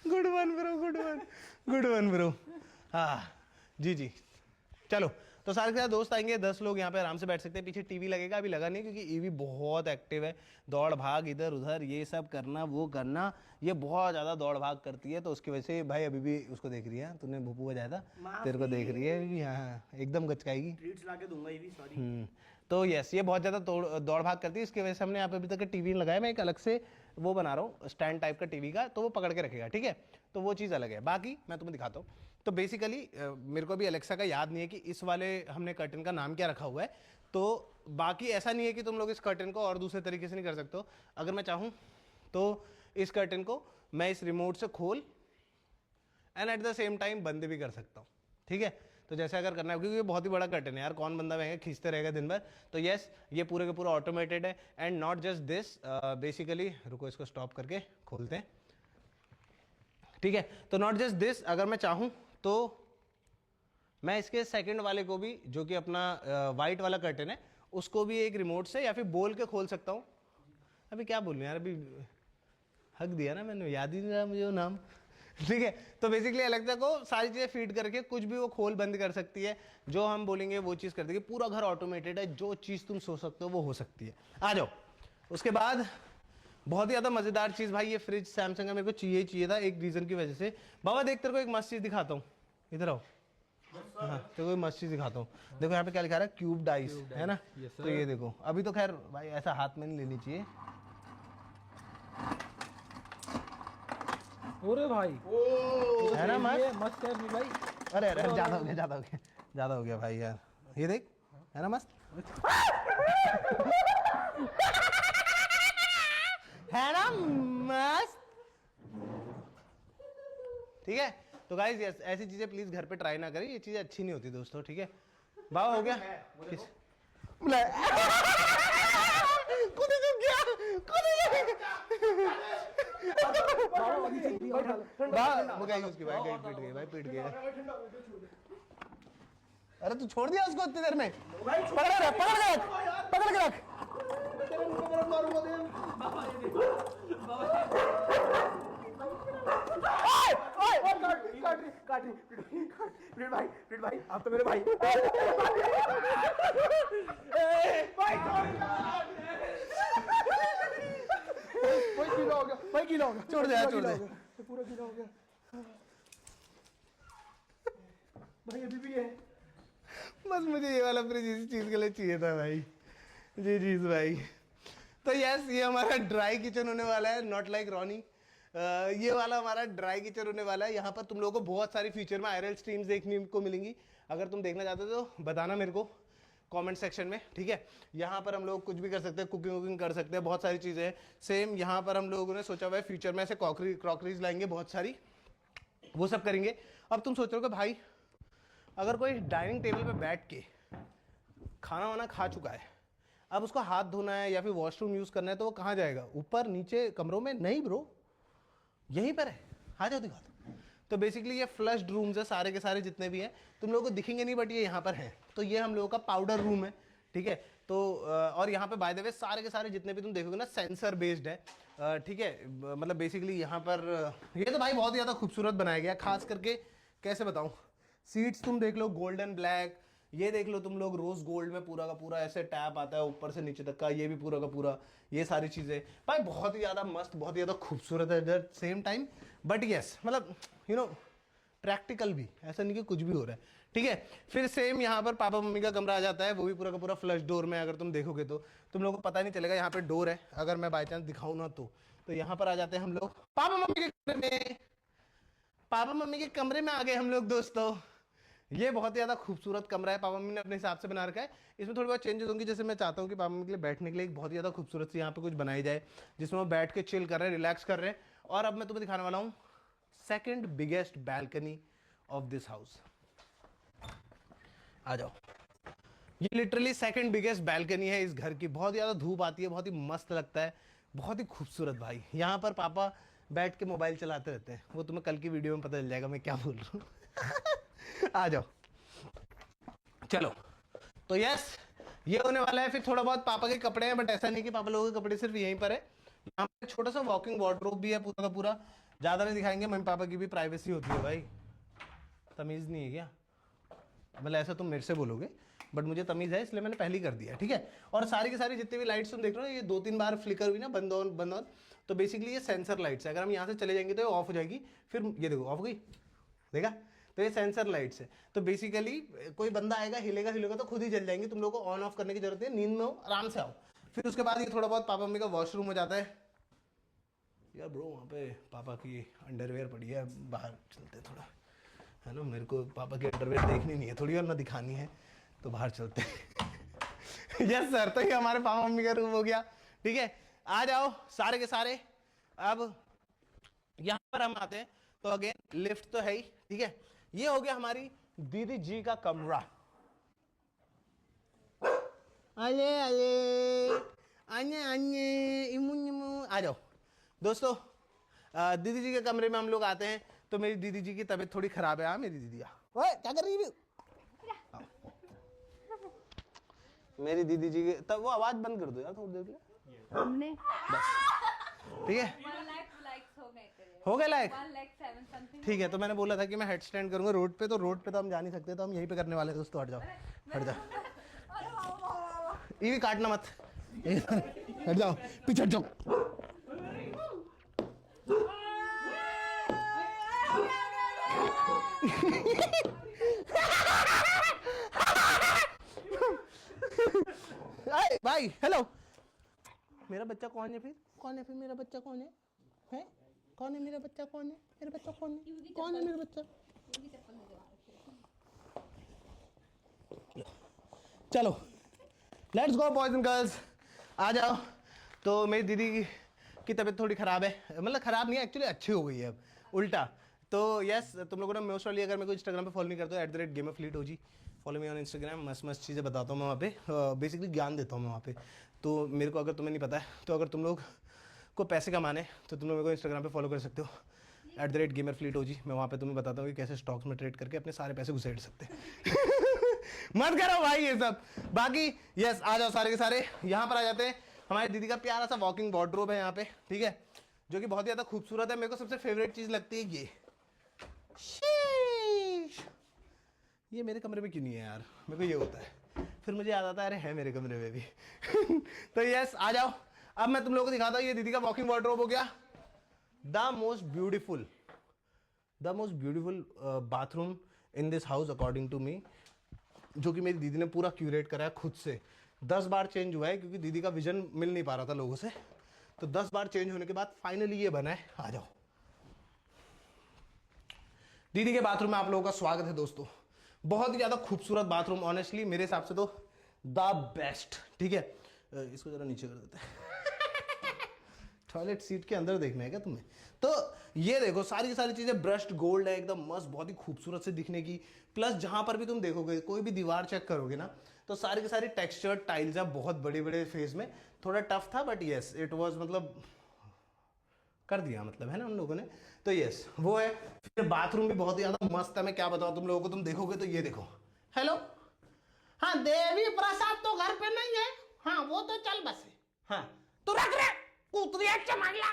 good one bro, good one, good one bro. हाँ जी जी चलो, तो सारे के साथ दोस्त आएंगे, 10 लोग यहाँ पे आराम से बैठ सकते हैं। पीछे टीवी लगेगा, अभी लगा नहीं क्योंकि ईवी बहुत एक्टिव है, दौड़ भाग इधर उधर ये सब करना वो करना, ये बहुत ज़्यादा दौड़ भाग करती है, तो उसकी वजह से भाई अभी भी उसको देख रही है, तूने भूपू बजाया था तेरे को देख रही है अभी भी, हाँ एकदम गचकाएगी। ट्रीट्स ला के दूंगा ये भी, सॉरी। तो यस ये बहुत ज़्यादा दौड़ भाग करती है, इसकी वजह से हमने यहाँ पे अभी तक टीवी नहीं लगाया। मैं एक अलग से वो बना रहा हूँ स्टैंड टाइप का टीवी का, तो वो पकड़ के रखेगा, ठीक है, तो वो चीज़ अलग है। बाकी मैं तुम्हें दिखाता हूँ। तो बेसिकली मेरे को अभी अलेक्सा का याद नहीं है कि इस वाले हमने कर्टन का नाम क्या रखा हुआ है, तो बाकी ऐसा नहीं है कि तुम लोग इस कर्टन को और दूसरे तरीके से नहीं कर सकते हो। अगर मैं चाहूँ तो इस कर्टन को मैं इस रिमोट से खोल and at the same time बंद भी कर सकता हूँ, ठीक है। तो जैसे अगर करना है, क्योंकि ये बहुत ही बड़ा कर्टन है यार, कौन बंदा रहेगा खींचते रहेगा दिन भर। तो यस ये पूरे का पूरा ऑटोमेटेड है। And not just this, basically रुको इसको स्टॉप करके खोलते हैं, ठीक है। तो नॉट जस्ट दिस, अगर मैं चाहूँ तो मैं इसके सेकंड वाले को भी, जो कि अपना वाइट वाला कर्टन है, उसको भी एक रिमोट से या फिर बोल के खोल सकता हूँ। अभी क्या बोलूं यार, अभी हक दिया ना मैंने, याद ही नहीं रहा मुझे वो नाम। ठीक है, तो बेसिकली अलेक्सा को सारी चीज़ें फीड करके कुछ भी वो खोल बंद कर सकती है, जो हम बोलेंगे वो चीज़ कर देगी। पूरा घर ऑटोमेटेड है, जो चीज़ तुम सोच सकते हो वो हो सकती है। आ जाओ, उसके बाद बहुत ही ज़्यादा मज़ेदार चीज़ भाई, ये फ्रिज सैमसंग का मेरे को चाहिए ही चाहिए था एक रीज़न की वजह से। बाबा देख तेरे को एक मस्त चीज़ दिखाता हूँ, इधर आओ। हाँ, तेरे को एक मस्त चीज़ दिखाता हूँ। देखो यहाँ पे क्या लिखा रहा है, क्यूब डाइस, है ना? तो ये देखो, अभी तो खैर भाई ऐसा हाथ में नहीं लेनी चाहिए। अरे भाई है ना मस्त? मस्त है अपनी भाई। अरे अरे ज्यादा हो गया, ज्यादा हो गया, ज्यादा हो गया भाई यार। ये देख, है ना मस्त? है ना मस्त? ठीक है, तो गाइस ऐसी चीजें प्लीज घर पे ट्राई ना करें, ये चीजें अच्छी नहीं होती दोस्तों। ठीक है, बाबा हो गया? किस कूदे क्यों गया? कूदे वो गई उसकी भाई, गई पीट गई भाई, पीट गई। अरे तू छोड़ दिया उसको इतनी देर में? पकड़ के रख, पकड़ के रख, पकड़ के रख। भाई आप तो मेरे भाई। भाई गीला हो गया, छोड़ दे, छोड़ दे। पूरा गीला हो गया भाई, अभी भी है। बस मुझे ये वाला फ्रिज इसी चीज के लिए चाहिए था भाई। जी जी भाई। तो यस, ये हमारा ड्राई किचन होने वाला है, नॉट लाइक रॉनी। ये वाला हमारा ड्राई किचन होने वाला है। यहाँ पर तुम लोगों को बहुत सारी फीचर में आईआरएल स्ट्रीम्स देखने को मिलेंगी। अगर तुम देखना चाहते हो तो बताना मेरे को कमेंट सेक्शन में, ठीक है? यहाँ पर हम लोग कुछ भी कर सकते हैं, कुकिंग वुकिंग कर सकते हैं, बहुत सारी चीज़ें हैं। सेम यहाँ पर हम लोगों ने सोचा हुआ है फ्यूचर में ऐसे क्रॉकरीज लाएंगे बहुत सारी, वो सब करेंगे। अब तुम सोच रहे हो कि भाई अगर कोई डाइनिंग टेबल पे बैठ के खाना वाना खा चुका है, अब उसको हाथ धोना है या फिर वॉशरूम यूज़ करना है, तो वो कहाँ जाएगा? ऊपर नीचे कमरों में? नहीं ब्रो, यहीं पर है। आ जाओ दिखा दो। तो बेसिकली ये फ्लश्ड रूम्स है सारे के सारे जितने भी हैं, तुम लोगों को दिखेंगे नहीं बट ये यहाँ पर हैं। तो ये हम लोगों का पाउडर रूम है, ठीक है? तो और यहाँ पे बाय द वे सारे के सारे जितने भी तुम देखोगे ना सेंसर बेस्ड है, ठीक है? मतलब बेसिकली यहाँ पर ये तो भाई बहुत ही ज़्यादा खूबसूरत बनाया गया, खास करके कैसे बताऊँ, सीट्स तुम देख लो गोल्डन ब्लैक, ये देख लो तुम लोग रोज गोल्ड में पूरा का पूरा ऐसे टैप आता है ऊपर से नीचे तक का, ये भी पूरा का पूरा, ये सारी चीज़ें भाई बहुत ही ज़्यादा मस्त, बहुत ही ज़्यादा खूबसूरत है at the same time. But yes, मतलब यू नो प्रैक्टिकल भी, ऐसा नहीं कि कुछ भी हो रहा है, ठीक है? फिर सेम यहाँ पर पापा मम्मी का कमरा आ जाता है, वो भी पूरा का पूरा फ्लश डोर में। अगर तुम देखोगे तो तुम लोगों को पता नहीं चलेगा यहाँ पे डोर है, अगर मैं बाई चांस दिखाऊँ ना तो यहाँ पर आ जाते हैं हम लोग पापा मम्मी के कमरे में। पापा मम्मी के कमरे में आ गए हम लोग दोस्तों। ये बहुत ही ज़्यादा खूबसूरत कमरा है, पापा मम्मी ने अपने हिसाब से बना रखा है। इसमें थोड़ी बहुत चेंजेस होंगी, जैसे मैं चाहता हूँ कि पापा मम्मी के लिए बैठने के लिए एक बहुत ही ज़्यादा खूबसूरत सी यहाँ पे कुछ बनाई जाए, जिसमें वो बैठ के चिल कर रहे हैं, रिलैक्स कर रहे हैं। और अब मैं तुम्हें दिखाने वाला हूँ second biggest balcony of this house. आ जाओ, ये लिटरली सेकंड बिगेस्ट बैल्कनी है इस घर की। बहुत ज़्यादा धूप आती है, बहुत ही मस्त लगता है, बहुत ही खूबसूरत भाई। यहाँ पर पापा बैठ के मोबाइल चलाते रहते हैं, वो तुम्हें कल की वीडियो में पता चल जाएगा मैं क्या बोल रहा हूँ। आ जाओ, चलो। तो यस, ये होने वाला है। फिर थोड़ा बहुत पापा के कपड़े हैं, बट ऐसा नहीं कि पापा लोगों के कपड़े सिर्फ यहीं पर है। यहाँ पे छोटा सा वॉकिंग वार्डरोब भी है पूरा का पूरा, ज़्यादा नहीं दिखाएंगे, मम्मी पापा की भी प्राइवेसी होती है भाई। तमीज़ नहीं है क्या? मतलब ऐसा तुम मेरे से बोलोगे, बट मुझे तमीज़ है इसलिए मैंने पहले ही कर दिया, ठीक है? और सारी की सारी जितनी भी लाइट्स तुम देख रहे हो, ये 2-3 बार फ्लिकर हुई ना, बंद ऑन बंद ऑन, तो बेसिकली ये सेंसर लाइट्स है। अगर हम यहाँ से चले जाएंगे तो ये ऑफ हो जाएगी, फिर ये देखो ऑफ हो गई, देखा? तो ये सेंसर लाइट्स है। तो बेसिकली कोई बंदा आएगा, हिलेगा हिलेगा तो खुद ही जल जाएंगी, तुम लोगों को ऑन ऑफ करने की जरूरत है, नींद में हो आराम से आओ। फिर उसके बाद ये थोड़ा बहुत पापा मम्मी का वॉशरूम हो जाता है। यार ब्रो वहाँ पे पापा की अंडरवेयर पड़ी है, बाहर चलते थोड़ा, है ना? मेरे को पापा की अंडरवेयर देखनी नहीं है थोड़ी, और ना दिखानी है, तो बाहर चलते हैं। यस सर, तो ये हमारे पापा मम्मी का रूम हो गया, ठीक है? आ जाओ सारे के सारे। अब यहाँ पर हम आते हैं, तो अगेन लिफ्ट तो है ही, ठीक है? ये हो गया हमारी दीदी जी का कमरा। अरे अरे अन्य अन्य इमू इमू, आ जाओ दोस्तों। दीदी जी के कमरे में हम लोग आते हैं। तो मेरी दीदी जी की तबीयत थोड़ी खराब है। हाँ मेरी दीदी, ओए क्या कर रही है? मेरी दीदी जी की तब वो आवाज बंद कर दो यार थोड़ी देर के लिए, हमने ठीक है 1 लाख लाइक्स हो गए तेरे। हो गए लाइक 1 लाख 7 समथिंग। ठीक है तो मैंने बोला था कि मैं हेड स्टैंड करूंगा रोड पे, तो रोड पे तो हम जा नहीं सकते, तो हम यहीं पे करने वाले हैं दोस्तों। हट जाओ हट जाओ, ये भी काटना मत, हट जाओ पीछे हट जाओ। भाई हेलो, मेरा बच्चा कौन है फिर? कौन है फिर मेरा बच्चा? कौन है? हैं? कौन है मेरा बच्चा? कौन है मेरा बच्चा? कौन है? कौन है मेरा बच्चा? चलो let's go boys and girls, आ जाओ। तो मेरी दीदी की तबीयत थोड़ी ख़राब है, मतलब ख़राब नहीं है एक्चुअली, अच्छी हो गई है अब उल्टा। तो यस तुम लोगों ने मोस्ट ऑफली अगर मेरे को इंस्टाग्राम पे फॉलो नहीं करते हो @gamerfleet हो जी, फॉलो मी ऑन इंस्टाग्राम। मस्त मस्त चीज़ें बताता हूँ मैं वहाँ पे, बेसिकली ज्ञान देता हूँ मैं वहाँ पे। तो मेरे को अगर तुम्हें नहीं पता है, तो अगर तुम लोग को पैसे कमाने तो तुम लोग मेरे को इंस्टाग्राम पे फॉलो कर सकते हो @gamerfleet हो जी। मैं वहाँ पे तुम्हें बताता हूँ कि कैसे स्टॉक्स में ट्रेड करके अपने सारे पैसे घुसेड़ सकते हैं। मत करो भाई ये सब। बाकी यस आ जाओ सारे के सारे, यहाँ पर आ जाते हैं। हमारी दीदी का प्यारा सा वॉकिंग वार्डरोब है यहाँ पे, ठीक है, जो कि बहुत ही ज़्यादा खूबसूरत है। मेरे को सबसे फेवरेट चीज़ लगती है ये। शीश, ये मेरे कमरे में क्यों नहीं है यार? मेरे को ये होता है, फिर मुझे याद आता है अरे है मेरे कमरे में भी। तो यस आ जाओ, अब मैं तुम लोगों को दिखाता हूँ। ये दीदी का वॉकिंग वार्डरोब हो गया। The most beautiful bathroom in this house according to me, जो कि मेरी दीदी ने पूरा क्यूरेट करा है खुद से। 10 बार चेंज हुआ है क्योंकि दीदी का विजन मिल नहीं पा रहा था लोगों से, तो 10 बार चेंज होने के बाद फाइनली ये बना है। आ जाओ, दीदी के बाथरूम में आप लोगों का स्वागत है दोस्तों। बहुत ही ज्यादा खूबसूरत बाथरूम, ऑनेस्टली मेरे हिसाब से तो द बेस्ट। ठीक है, इसको जरा नीचे कर देते हैं। टॉयलेट सीट के अंदर देखना है क्या तुम्हें? तो ये देखो सारी की सारी चीजें ब्रश्ड गोल्ड है, एकदम मस्त, बहुत ही खूबसूरत से दिखने की। प्लस जहां पर भी तुम देखोगे, कोई भी दीवार चेक करोगे ना, तो सारी की सारी टेक्सचर टाइल्स है, बहुत बड़े बड़े फेज में। थोड़ा टफ था बट यस इट वाज, मतलब कर दिया मतलब, है ना उन लोगों ने। तो यस वो है। फिर बाथरूम भी बहुत ही ज्यादा मस्त है, मैं क्या बताऊं तुम लोगों को। तुम देखोगे तो ये देखो, हेलो, हाँ देवी प्रसाद तो घर पे नहीं है, हाँ वो तो चल बसे, हाँ तू रख रहे चमागला,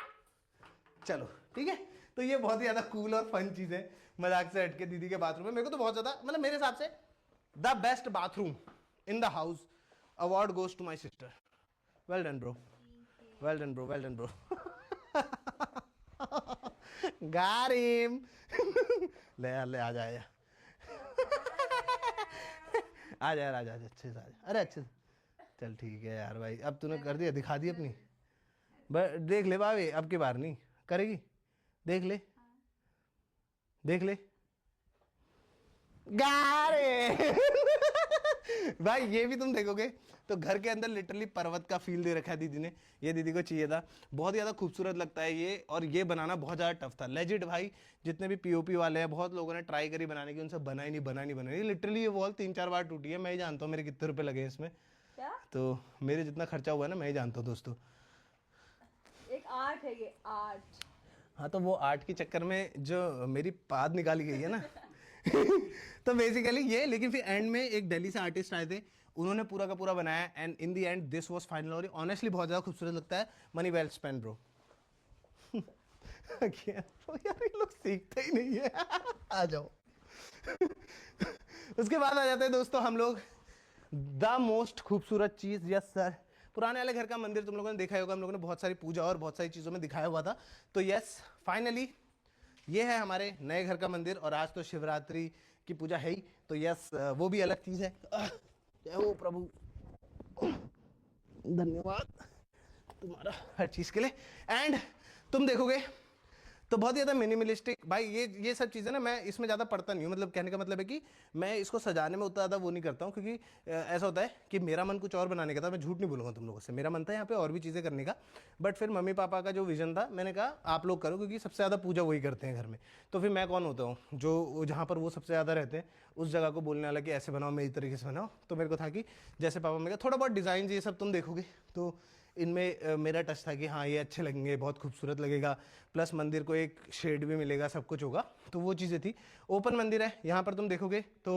चलो ठीक है। तो ये बहुत ही ज्यादा कूल और फन चीज है, मजाक से हटके दीदी के बाथरूम में। मेरे को तो बहुत ज्यादा, मतलब मेरे हिसाब से the best bathroom in the house. Award goes to my sister. Well done bro, well done bro, well done bro. गारिम। ले यार ले, आ जा आ जा यार, आ जा अच्छे से आ जा। अरे अच्छे से चल, ठीक है यार भाई, अब तूने कर दिया, दिखा दी अपनी। देख ले भाभी, अब की बार नहीं करेगी, देख ले देख ले। गारे। भाई ये भी तुम देखोगे तो घर के अंदर लिटरली पर्वत का फील दे रखा है दीदी ने। ये दीदी को चाहिए था, बहुत ज़्यादा खूबसूरत लगता है ये। और ये बनाना बहुत ज़्यादा टफ था, लेजिट भाई। जितने भी पीओपी वाले हैं, बहुत लोगों ने ट्राई करी बनाने की, उनसे बना ही नहीं। लिटरली ये वॉल 3-4 बार टूटी है। मैं ही जानता हूँ मेरे कितने रुपए लगे इसमें। क्या? तो मेरे जितना खर्चा हुआ है ना, मैं ही जानता हूँ दोस्तों। एक आर्ट है ये, आर्ट। हाँ तो वो आर्ट के चक्कर में जो मेरी पाद निकाली गई है ना। तो बेसिकली ये, लेकिन फिर एंड में एक दिल्ली से आर्टिस्ट आए थे, उन्होंने पूरा का पूरा बनाया। And in the and this was final. और ऑनेस्टली बहुत ज़्यादा खूबसूरत लगता है। Money well spend bro. यार ये लोग सीखते ही नहीं है। आ जाओ। उसके बाद आ जाते हैं दोस्तों हम लोग द मोस्ट खूबसूरत चीज़। यस सर, पुराने वाले घर का मंदिर तुम लोगों ने देखा होगा, हम लोगों ने बहुत सारी पूजा और बहुत सारी चीज़ों में दिखाया हुआ था। तो यस फाइनली ये है हमारे नए घर का मंदिर। और आज तो शिवरात्रि की पूजा है ही, तो यस वो भी अलग चीज़ है। जय हो प्रभु, धन्यवाद तुम्हारा हर चीज़ के लिए। एंड तुम देखोगे तो बहुत ज़्यादा मिनिमलिस्टिक भाई। ये सब चीज़ें ना, मैं इसमें ज़्यादा पढ़ता नहीं हूँ। मतलब कहने का मतलब है कि मैं इसको सजाने में उतना ज़्यादा वो नहीं करता हूँ, क्योंकि ऐसा होता है कि मेरा मन कुछ और बनाने का था। मैं झूठ नहीं बोलूँगा तुम लोगों से, मेरा मन था यहाँ पे और भी चीज़ें करने का। बट फिर मम्मी पापा का जो विजन था, मैंने कहा आप लोग करो, क्योंकि सबसे ज़्यादा पूजा वही करते हैं घर में। तो फिर मैं कौन होता हूँ जो जहाँ पर वो सबसे ज़्यादा रहते हैं उस जगह को बोलने वाला कि ऐसे बनाओ, मेरी तरीके से बनाओ। तो मेरे को था कि जैसे पापा ने कहा, थोड़ा बहुत डिज़ाइन ये सब तुम देखोगे तो इनमें मेरा टच था कि हाँ ये अच्छे लगेंगे, बहुत खूबसूरत लगेगा, प्लस मंदिर को एक शेड भी मिलेगा, सब कुछ होगा। तो वो चीज़ें थी। ओपन मंदिर है, यहाँ पर तुम देखोगे तो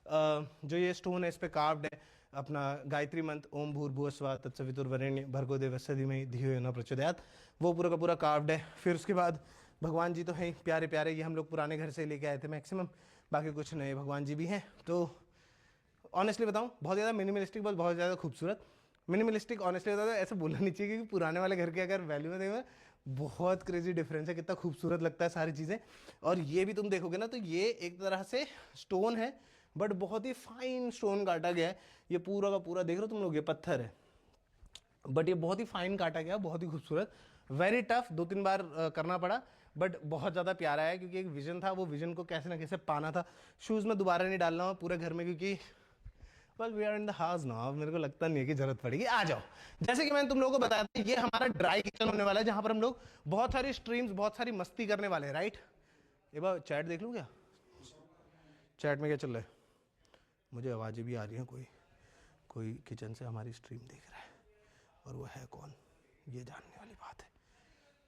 जो ये स्टोन है इस पर कार्व्ड है अपना गायत्री मंत्र ओम भूर्भुवस्सुवः तत्सवितुर्वरेण्यं भर्गो देवस्य धीमहि धियो यो न प्रचोदयात्, वो पूरा का पूरा कार्व्ड है। फिर उसके बाद भगवान जी तो हैं प्यारे प्यारे, ये हम लोग पुराने घर से लेके आए थे मैक्सिमम, बाकी कुछ नए भगवान जी भी हैं। तो ऑनेस्टली बताऊं बहुत ज़्यादा मिनिमलिस्टिक, बहुत ज़्यादा खूबसूरत। मिनिमलिस्टिक ऑनेस्टली बताओ तो ऐसे बोलना नहीं चाहिए, क्योंकि पुराने वाले घर के अगर वैल्यू में देखो बहुत क्रेजी डिफरेंस है, कितना खूबसूरत लगता है सारी चीज़ें। और ये भी तुम देखोगे ना तो ये एक तरह से स्टोन है, बट बहुत ही फाइन स्टोन काटा गया है। ये पूरा का पूरा देख रहे हो तुम लोग, ये पत्थर है बट ये बहुत ही फाइन काटा गया, बहुत ही खूबसूरत। वेरी टफ, 2-3 बार करना पड़ा, बट बहुत ज़्यादा प्यारा है, क्योंकि एक विजन था, वो विजन को कैसे ना कैसे पाना था। शूज़ में दोबारा नहीं डालना हो पूरे घर में, क्योंकि well we are in the house now, मेरे को लगता नहीं है कि जरूरत पड़ेगी। आ जाओ, जैसे कि मैंने तुम लोगों को बताया था, ये हमारा ड्राई किचन होने वाला है, जहाँ पर हम लोग बहुत सारी स्ट्रीम्स, बहुत सारी मस्ती करने वाले हैं, राइट। ये बार चैट देख लूँ क्या, चैट में क्या चल रहा है? मुझे आवाज़ें भी आ रही हैं, कोई किचन से हमारी स्ट्रीम देख रहा है, और वो है कौन, ये जानने वाली बात है।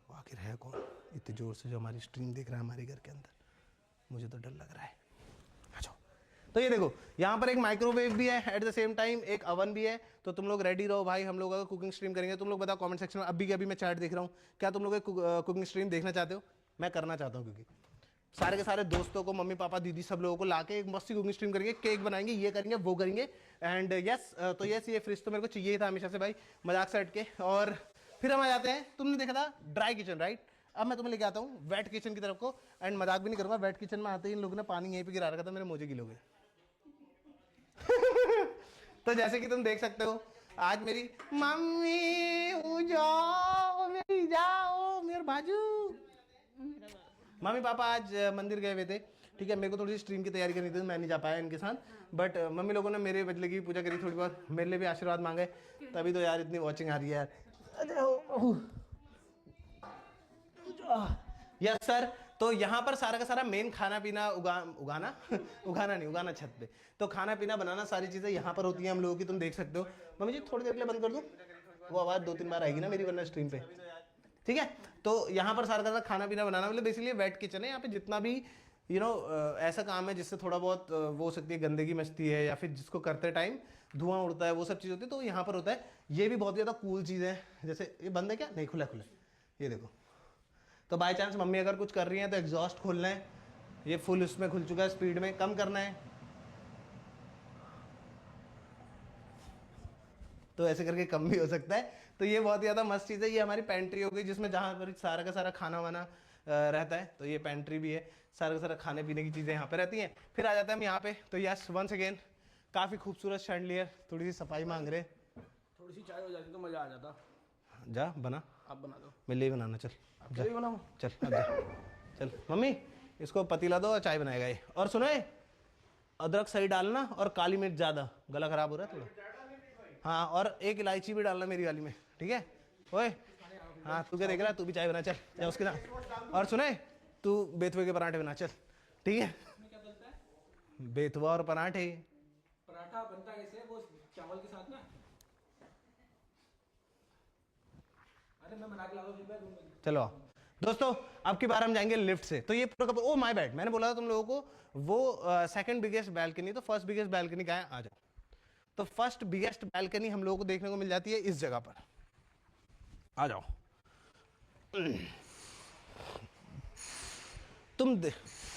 वो आखिर है कौन इतनी ज़ोर से जो हमारी स्ट्रीम देख रहा है हमारे घर के अंदर? मुझे तो डर लग रहा है। आ जाओ। तो ये देखो, यहाँ पर एक माइक्रोवेव भी है, एट द सेम टाइम एक अवन भी है। तो तुम लोग रेडी रहो भाई, हम लोग अगर कुकिंग स्ट्रीम करेंगे। तुम लोग बताओ कमेंट सेक्शन में, अभी के अभी मैं चैट देख रहा हूँ, क्या तुम लोग कुकिंग स्ट्रीम देखना चाहते हो? मैं करना चाहता हूँ, क्योंकि सारे के सारे दोस्तों को, मम्मी पापा दीदी सब लोगों को लाके एक मस्ती कुकिंग स्ट्रीम करेंगे, केक बनाएंगे, ये करेंगे वो करेंगे। एंड यस, तो यस ये फ्रिज तो मेरे को चाहिए था हमेशा से भाई, मजाक से हट के। और फिर हम आ जाते हैं, तुमने देखा था ड्राई किचन, राइट। अब मैं तुम्हें लेके आता हूँ वेट किचन की तरफ को। एंड मजाक भी नहीं करूँगा, वेट किचन में आते ही इन लोगों ने पानी यहीं पे गिरा रखा था, मेरे मोजे गिले हो गए। तो जैसे कि तुम देख सकते हो, आज मेरी मम्मी जाओ मेरी, जाओ मेरे बाजू, मम्मी पापा आज मंदिर गए हुए थे, ठीक है। मेरे को थोड़ी सी स्ट्रीम की तैयारी करनी थी, मैं नहीं जा पाया इनके साथ, बट मम्मी लोगों ने मेरे बदले की पूजा करी, थोड़ी बहुत मेरे लिए भी आशीर्वाद मांगे, तभी तो यार इतनी वॉचिंग आ रही है यार। Yes sir. तो यहाँ पर सारा का सारा मेन खाना पीना उगाना छत पे, तो खाना पीना बनाना सारी चीज़ें यहाँ पर होती हैं हम लोगों की, तुम देख सकते हो। मम्मी जी थोड़ी देर के लिए बंद कर दूँ, वो आवाज़ 2-3 बार आएगी ना मेरी वरना स्ट्रीम पे, ठीक है। तो यहाँ पर सारा का सारा खाना पीना बनाना, मतलब बेसिकली वेट किचन है। यहाँ पे जितना भी ऐसा काम है जिससे थोड़ा बहुत वो हो सकती है, गंदगी मचती है, या फिर जिसको करते टाइम धुआं उड़ता है, वो सब चीज़ होती है, तो यहाँ पर होता है। ये भी बहुत ज़्यादा कूल चीज़ है। जैसे ये बंद है क्या? नहीं, खुला खुला, ये देखो। तो बाई चांस मम्मी अगर कुछ कर रही हैं तो एग्जॉस्ट खोलना है, ये फुल उसमें खुल चुका है, स्पीड में कम करना है, तो ऐसे करके कम भी हो सकता है। तो ये बहुत ज़्यादा मस्त चीज़ है। ये हमारी पेंट्री हो गई, जिसमें जहाँ पर सारा का सारा खाना वाना रहता है। तो ये पेंट्री भी है, सारा का सारा खाने पीने की चीज़ें यहाँ पे रहती हैं। फिर आ जाते हैं हम यहाँ पे, तो यस वंस अगेन काफ़ी खूबसूरत शैंडलियर, थोड़ी सी सफाई मांग रहे। थोड़ी सी चाय हो जाती तो मजा आ जाता। जा बना, आप बना दो। मेरे लिए बनाना, चल क्या बनाऊं? चल अब जा, चल मम्मी इसको पतीला दो और चाय बनाएगा ये। और सुनो, अदरक सही डालना और काली मिर्च ज़्यादा, गला खराब हो रहा है थोड़ा। हाँ, और एक इलायची भी डालना मेरी वाली में, ठीक है। ओए हाँ, तू क्या देख रहा है, तू भी चाय बना, चल जा उसके साथ। और सुने, तू बेतुए के पराठे बना, चल ठीक है। क्या बनता है? बेतुआ और पराठे। पराठा बनता कैसे? वो चावल के साथ ना। अरे मैं बना के ला दूं। चलो दोस्तों, अब की बार हम जाएंगे लिफ्ट से। तो ये पूरा ओ माय बैड, मैंने बोला था तुम लोगों को वो सेकंड बिगेस्ट बैल्कनी, तो फर्स्ट बिगेस्ट बैल्कनी कहाँ है? आ जाओ। तो फर्स्ट बिगेस्ट बैल्कनी हम लोगों को देखने को मिल जाती है इस जगह पर, आ जाओ।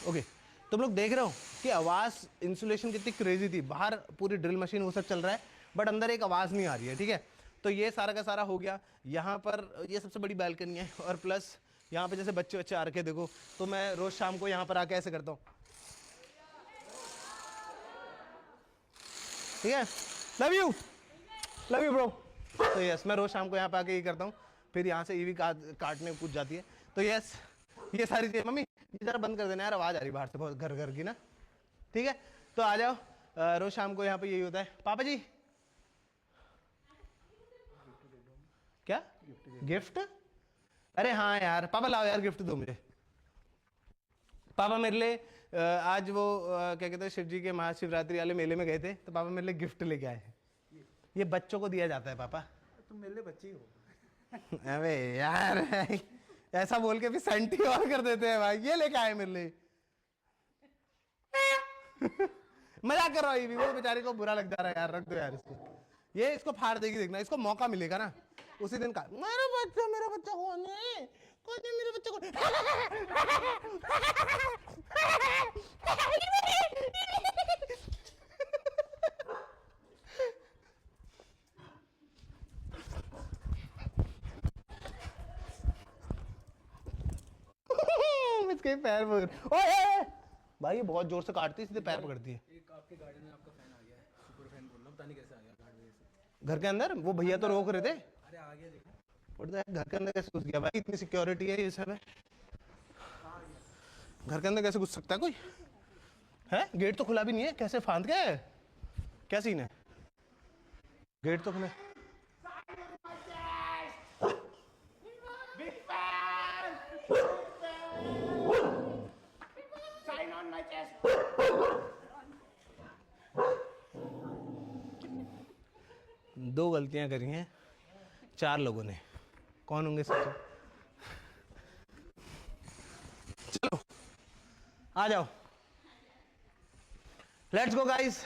ओके, तुम लोग देख रहे हो कि आवाज इंसुलेशन कितनी क्रेजी थी, बाहर पूरी ड्रिल मशीन वो सब चल रहा है, बट अंदर एक आवाज नहीं आ रही है, ठीक है। तो ये सारा का सारा हो गया। यहाँ पर ये सबसे बड़ी बैल्कनी है, और प्लस यहाँ पे जैसे बच्चे आ रखे देखो, तो मैं रोज शाम को यहाँ पर आके ऐसे करता हूँ, ठीक है। Love you bro. तो यस, मैं रोज शाम को यहाँ पे आके ये करता हूँ, फिर यहाँ से ईवी काटने कूद जाती है। तो यस, ये सारी चीजें। मम्मी ये जरा बंद कर देना यार, आवाज आ रही बाहर से बहुत घर घर की ना, ठीक है। तो आ जाओ, रोज शाम को यहाँ पे यही होता है। पापा जी क्या गिफ्ट? अरे हाँ यार, पापा लाओ यार गिफ्ट दो मुझे। पापा मेरे लिए आज वो क्या कहते हैं, शिव जी के महाशिवरात्रि वाले मेले में गए थे, तो पापा मेरे लिए गिफ्ट लेके आए हैं। ये बच्चों को दिया जाता है पापा। तुम मेरे लिए बच्ची हो। अबे यार ऐसा बोल के भी सेंटी और कर देते हैं भाई। ये लेके आए मेरे लिए। मजाक कर रहा हूँ, ये भी वो बेचारे को बुरा लग जा रहा है यार, रख दो यार इसको, ये इसको फाड़ देगी, देखना इसको मौका मिलेगा ना उसी दिन का, मेरा बच्चा कौन है, कौन है मेरे बच्चे को। इसके पैर पकड़, ओए भाई ये बहुत जोर से काटती है, सीधे पैर पकड़ती है। एक आपके गार्डन में आपका फैन आ गया है, सुपर फैन बोल रहा हूँ, पता नहीं कैसे आ गया गार्डन से। घर के अंदर वो भैया तो रोक रहे थे, अरे आ गया देखो। घर के अंदर कैसे घुस गया भाई, इतनी सिक्योरिटी है ये सब है, घर के अंदर कैसे घुस सकता है कोई है, गेट तो खुला भी नहीं है, कैसे फांद के है? क्या सीन है, गेट तो खुला। दो गलतियां करी हैं 4 लोगों ने, कौन होंगे सब? चलो आ जाओ, let's go guys,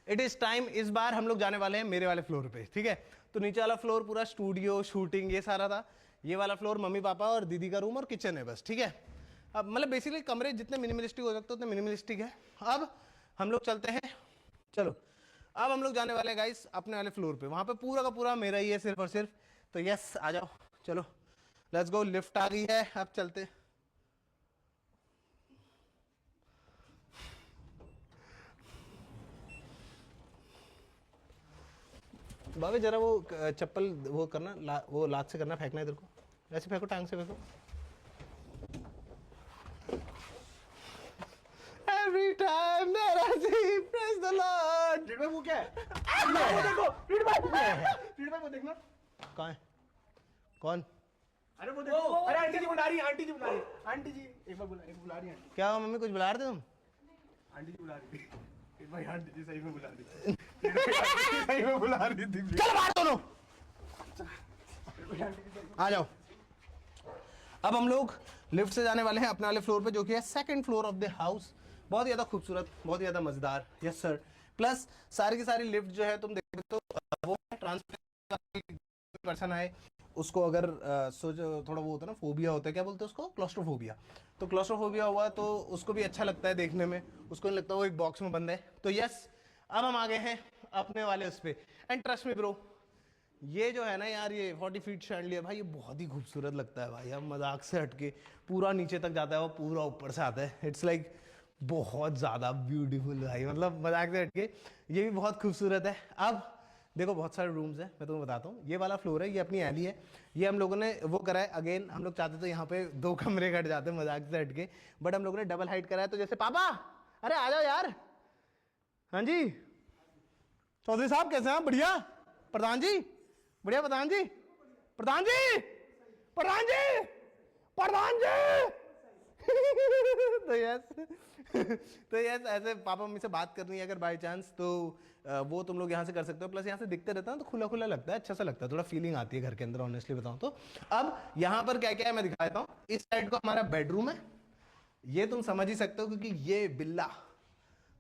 it is time. इस बार हम लोग जाने वाले हैं मेरे वाले फ्लोर पे, ठीक है? तो नीचे वाला फ्लोर पूरा स्टूडियो शूटिंग ये सारा था, ये वाला फ्लोर मम्मी पापा और दीदी का रूम और किचन है बस, ठीक है? अब मतलब बेसिकली कमरे जितने मिनिमलिस्टिक हो सकते उतने मिनिमलिस्टिक है। अब हम लोग चलते हैं, चलो अब हम लोग जाने वाले हैं गाइस अपने वाले फ्लोर पे, वहां पे पूरा का पूरा मेरा ही है सिर्फ और सिर्फ। तो यस आ जाओ, चलो लेट्स गो, लिफ्ट आ गई है, अब चलते। बाबे जरा वो चप्पल वो करना वो लात से करना, फेंकना इधर को, ऐसे फेंको, टांग से फेंको। Every time that I see, praise the Lord. Read भाई वो क्या है? वो देखो, रीड भाई वो देखना। कहाँ है? कौन? अरे वो देखो, अरे आंटी जी बुला रही है, आंटी जी बुला रही है, आंटी जी एक बार बुला रही है आंटी। क्या हुआ मम्मी, कुछ बुला रहे थे तुम? आंटी जी बुला रही थी। रीड भाई आंटी जी सही में बुला रही थी। सही में बुला रही थी। चलो बाहर दोनों, आ जाओ। अब हम लोग लिफ्ट से जाने वाले हैं अपने वाले फ्लोर पे, जो कि है 2nd floor of the house. बहुत ज़्यादा खूबसूरत, बहुत ज़्यादा मज़ेदार, यस सर। प्लस सारी की सारी लिफ्ट जो है तुम देखो तो वो ट्रांसपेरेंट पर्सन आए उसको अगर सोचो थोड़ा वो होता है ना, फोबिया होता है, क्या बोलते हैं उसको, क्लॉस्ट्रोफोबिया। तो क्लॉस्ट्रोफोबिया हुआ तो उसको भी अच्छा लगता है देखने में, उसको नहीं लगता वो एक बॉक्स में बंद है। तो यस अब हम आ गए हैं अपने वाले उस पर। एंड ट्रस्ट मी ब्रो, ये जो है ना यार, ये 40 फीट शैंडलियर भाई, ये बहुत ही खूबसूरत लगता है भाई। अब मजाक से हटके पूरा नीचे तक जाता है, वो पूरा ऊपर से आता है, इट्स लाइक बहुत ज़्यादा ब्यूटीफुल भाई, मतलब मजाक से हटके ये भी बहुत खूबसूरत है। अब देखो बहुत सारे रूम्स हैं, मैं तुम्हें बताता हूँ। ये वाला फ्लोर है, ये अपनी एली है, ये हम लोगों ने वो करा है। अगेन हम लोग चाहते थे यहाँ पे 2 कमरे कट जाते मजाक से हटके, बट हम लोगों ने डबल हाइट करा है। तो जैसे पापा, अरे आ जाओ यार। हाँ जी चौधरी साहब कैसे हैं? बढ़िया। प्रधान जी बढ़िया। प्रधान जी, प्रधान जी, प्रधान जी, प्रधान जी। तो यस ऐसे पापा मम्मी से बात करनी है अगर बाय चांस, तो वो तुम लोग यहाँ से कर सकते हो। प्लस यहाँ से दिखते रहता है तो खुला खुला लगता है, अच्छा सा लगता है, थोड़ा फीलिंग आती है घर के अंदर, ऑनेस्टली बताऊँ तो। अब यहाँ पर क्या क्या है मैं दिखा देता हूँ। इस साइड को हमारा बेडरूम है, ये तुम समझ ही सकते हो क्योंकि ये बिल्ला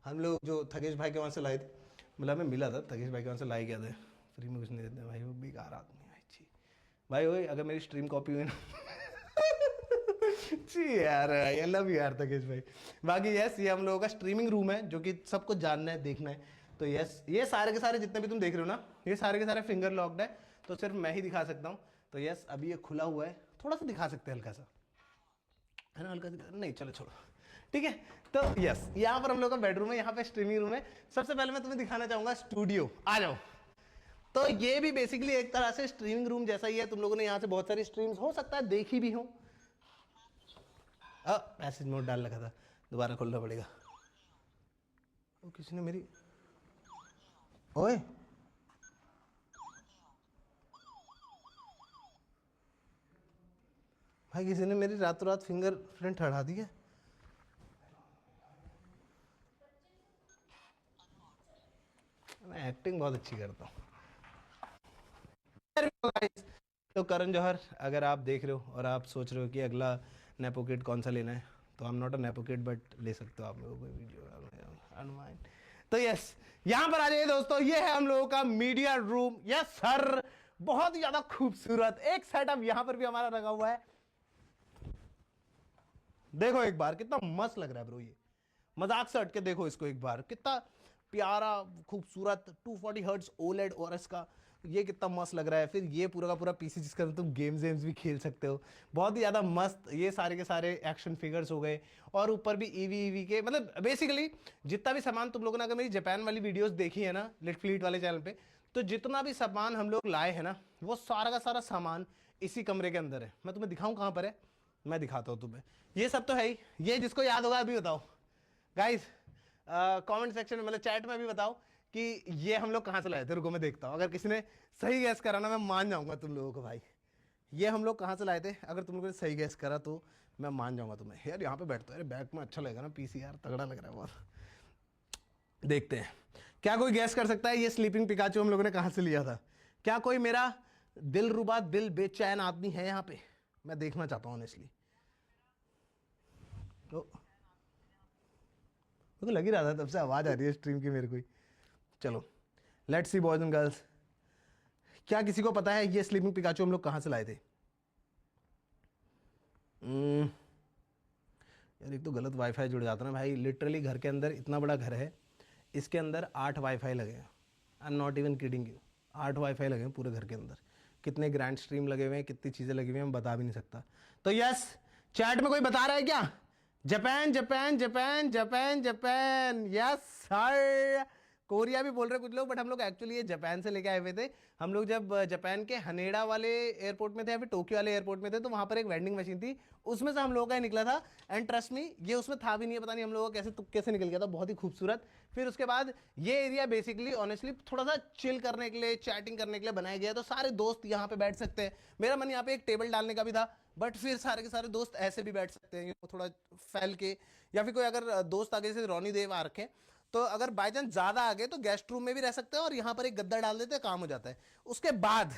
हम लोग जो थकेश भाई के वहाँ से लाए थे, मतलब हमें मिला था, थकेश भाई के वहाँ से लाए गया थे, फ्री में कुछ नहीं देते भाई, वो बेकार आदमी है भाई। भाई ओए अगर मेरी स्ट्रीम कॉपी हुई ना जी यार, आई लव यू यार तकेश भाई। बाकी यस ये हम लोगों का स्ट्रीमिंग रूम है जो कि सबको जानना है, देखना है। तो यस ये सारे के सारे जितने भी तुम देख रहे हो ना, ये सारे के सारे फिंगर लॉक्ड है, तो सिर्फ मैं ही दिखा सकता हूँ। तो यस अभी ये खुला हुआ है, थोड़ा सा दिखा सकते हैं हल्का सा, है ना, हल्का सा नहीं, चलो छोड़ो, ठीक है। तो यस यहाँ पर हम लोग का बेडरूम है, यहाँ पे स्ट्रीमिंग रूम है। सबसे पहले मैं तुम्हें दिखाना चाहूंगा स्टूडियो, आ जाओ। तो ये भी बेसिकली एक तरह से स्ट्रीमिंग रूम जैसा ही है। तुम लोगों ने यहाँ से बहुत सारी स्ट्रीम्स हो सकता है देखी भी हो। मैसेज नोट डाल रखा था, दोबारा खोलना पड़ेगा। तो किसी ने मेरी ओए भाई, किसी ने मेरी रातों रात फिंगरप्रिंट हटा दी है। मैं एक्टिंग बहुत अच्छी करता हूँ। तो करण जौहर अगर आप देख रहे हो और आप सोच रहे हो कि अगला नेपो किड कौन सा लेना है, तो I am not a nepo kid but ले सकते हो आप मेरे को कोई वीडियो। तो यस, यहां पर आ जाइए दोस्तों, ये है हम लोगों का मीडिया रूम। यस सर, बहुत ही ज्यादा खूबसूरत एक सेटअप यहां पर भी हमारा लगा हुआ है। देखो एक बार कितना मस्त लग रहा है ब्रो, ये मजाक से हट के देखो इसको एक बार, कितना प्यारा खूबसूरत 240 हर्ट्ज ओलेड और इसका ये कितना मस्त लग रहा है। फिर ये पूरा का पूरा पीसी जिसके अंदर तुम गेम्स भी खेल सकते हो, बहुत ही ज़्यादा मस्त। ये सारे के सारे एक्शन फिगर्स हो गए और ऊपर भी ईवी के, मतलब बेसिकली जितना भी सामान तुम लोगों ने, अगर मेरी जापान वाली वीडियोस देखी है ना लिट फ्लीट वाले चैनल पे, तो जितना भी सामान हम लोग लाए हैं ना, वो सारा का सारा सामान इसी कमरे के अंदर है। मैं तुम्हें दिखाऊं कहाँ पर है, मैं दिखाता हूँ तुम्हें। ये सब तो है ही। ये जिसको याद होगा अभी बताओ गाइस, कमेंट सेक्शन में, मतलब चैट में भी बताओ कि ये हम लोग कहाँ से लाए थे। रुको मैं देखता हूँ, अगर किसी ने सही गैस करा ना, मैं मान जाऊंगा तुम लोगों को भाई। ये हम लोग कहाँ से लाए थे, अगर तुम लोगों ने सही गैस करा तो मैं मान जाऊंगा तुम्हें। यार यहाँ पे बैठता है, बैक में अच्छा लगेगा ना पीसी, यार तगड़ा लग रहा है बहुत। देखते हैं क्या कोई गैस कर सकता है ये स्लीपिंग पिकाचू हम लोगों ने कहाँ से लिया था। क्या कोई मेरा दिल रुबा दिल बेचैन आदमी है यहाँ पे, मैं देखना चाहता हूँ ऑनेस्टली। तो मुझे लग ही रहा था तब से आवाज आ रही है स्ट्रीम की मेरे को ही। चलो let's see boys and girls, क्या किसी को पता है ये स्लीपिंग पिकाचू हम लोग कहां से लाए थे? यार एक तो गलत वाईफाई जुड़ जाता ना भाई, लिटरली घर के अंदर इतना बड़ा घर है, इसके अंदर 8 वाईफाई लगे हैं। I am not even kidding you, 8 wifi लगे हैं पूरे घर के अंदर। कितने ग्रैंड स्ट्रीम लगे हुए हैं, कितनी चीज़ें लगी हुई हैं, मैं बता भी नहीं सकता। तो यस, चैट में कोई बता रहा है क्या? Japan Japan Japan Japan Japan, yes sir. Korea भी बोल रहे कुछ लोग, बट हम लोग एक्चुअली ये जापान से लेके आए हुए थे। हम लोग जब जापान के हनेडा वाले एयरपोर्ट में थे या फिर टोक्यो वाले एयरपोर्ट में थे, तो वहाँ पर एक वेंडिंग मशीन थी, उसमें से हम लोगों का ही निकला था। एंड ट्रस्ट मी, ये उसमें था भी नहीं, पता नहीं हम लोगों को कैसे तुक्के से निकल गया था, बहुत ही खूबसूरत। फिर उसके बाद ये एरिया बेसिकली ऑनेस्टली थोड़ा सा चिल करने के लिए, चैटिंग करने के लिए बनाया गया, तो सारे दोस्त यहाँ पे बैठ सकते हैं। मेरा मन यहाँ पे एक टेबल डालने का भी था, बट फिर सारे के सारे दोस्त ऐसे भी बैठ सकते हैं थोड़ा फैल के, या फिर कोई अगर दोस्त आगे से रोनी देव आ रखे, तो अगर बाई चांस ज्यादा आ गए तो गेस्ट रूम में भी रह सकते हैं और यहाँ पर एक गद्दा डाल देते हैं, काम हो जाता है। उसके बाद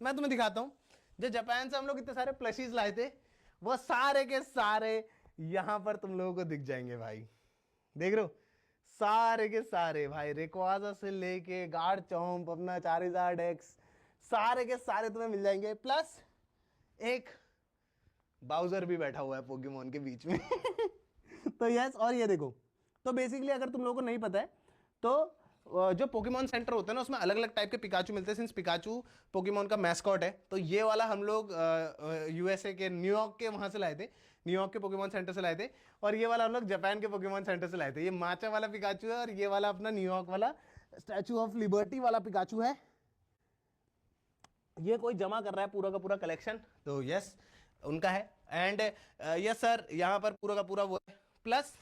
मैं तुम्हें दिखाता हूँ, जो जापान से हम लोग इतने सारे प्लशीज लाए थे, वो सारे के सारे यहाँ पर तुम लोगों को दिख जाएंगे भाई। देख रहे हो, सारे के सारे भाई, रेक्वाजा से लेके गार्ड चौंप, अपना चारिज़ार्ड एक्स, सारे के सारे तुम्हें मिल जाएंगे। प्लस एक बाउजर भी बैठा हुआ है पोकेमोन के बीच में। तो यस, और ये देखो, तो बेसिकली अगर तुम लोगों को नहीं पता है, तो जो पोकेमोन सेंटर होता है ना, उसमें अलग अलग टाइप के पिकाचू मिलते हैं। सिंस पिकाचू पोकेमोन का मैस्कॉट है, तो ये वाला हम लोग यूएसए के न्यूयॉर्क के वहां से लाए थे, न्यूयॉर्क के पोकेमोन सेंटर से लाए थे। और ये वाला हम लोग जापान के पोकेमोन सेंटर से लाए थे। ये माचा वाला पिकाचू है और ये वाला अपना न्यूयॉर्क वाला स्टैचू ऑफ लिबर्टी वाला पिकाचू है। ये कोई जमा कर रहा है पूरा का पूरा कलेक्शन, तो यस उनका है। एंड यस सर, यहाँ पर पूरा का पूरा वो है। प्लस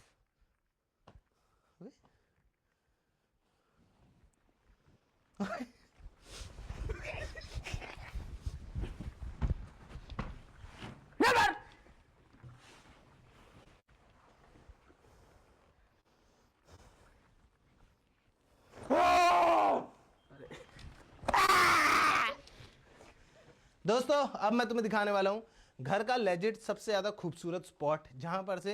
दोस्तों अब मैं तुम्हें दिखाने वाला हूं घर का लेजिट सबसे ज्यादा खूबसूरत स्पॉट, जहां पर से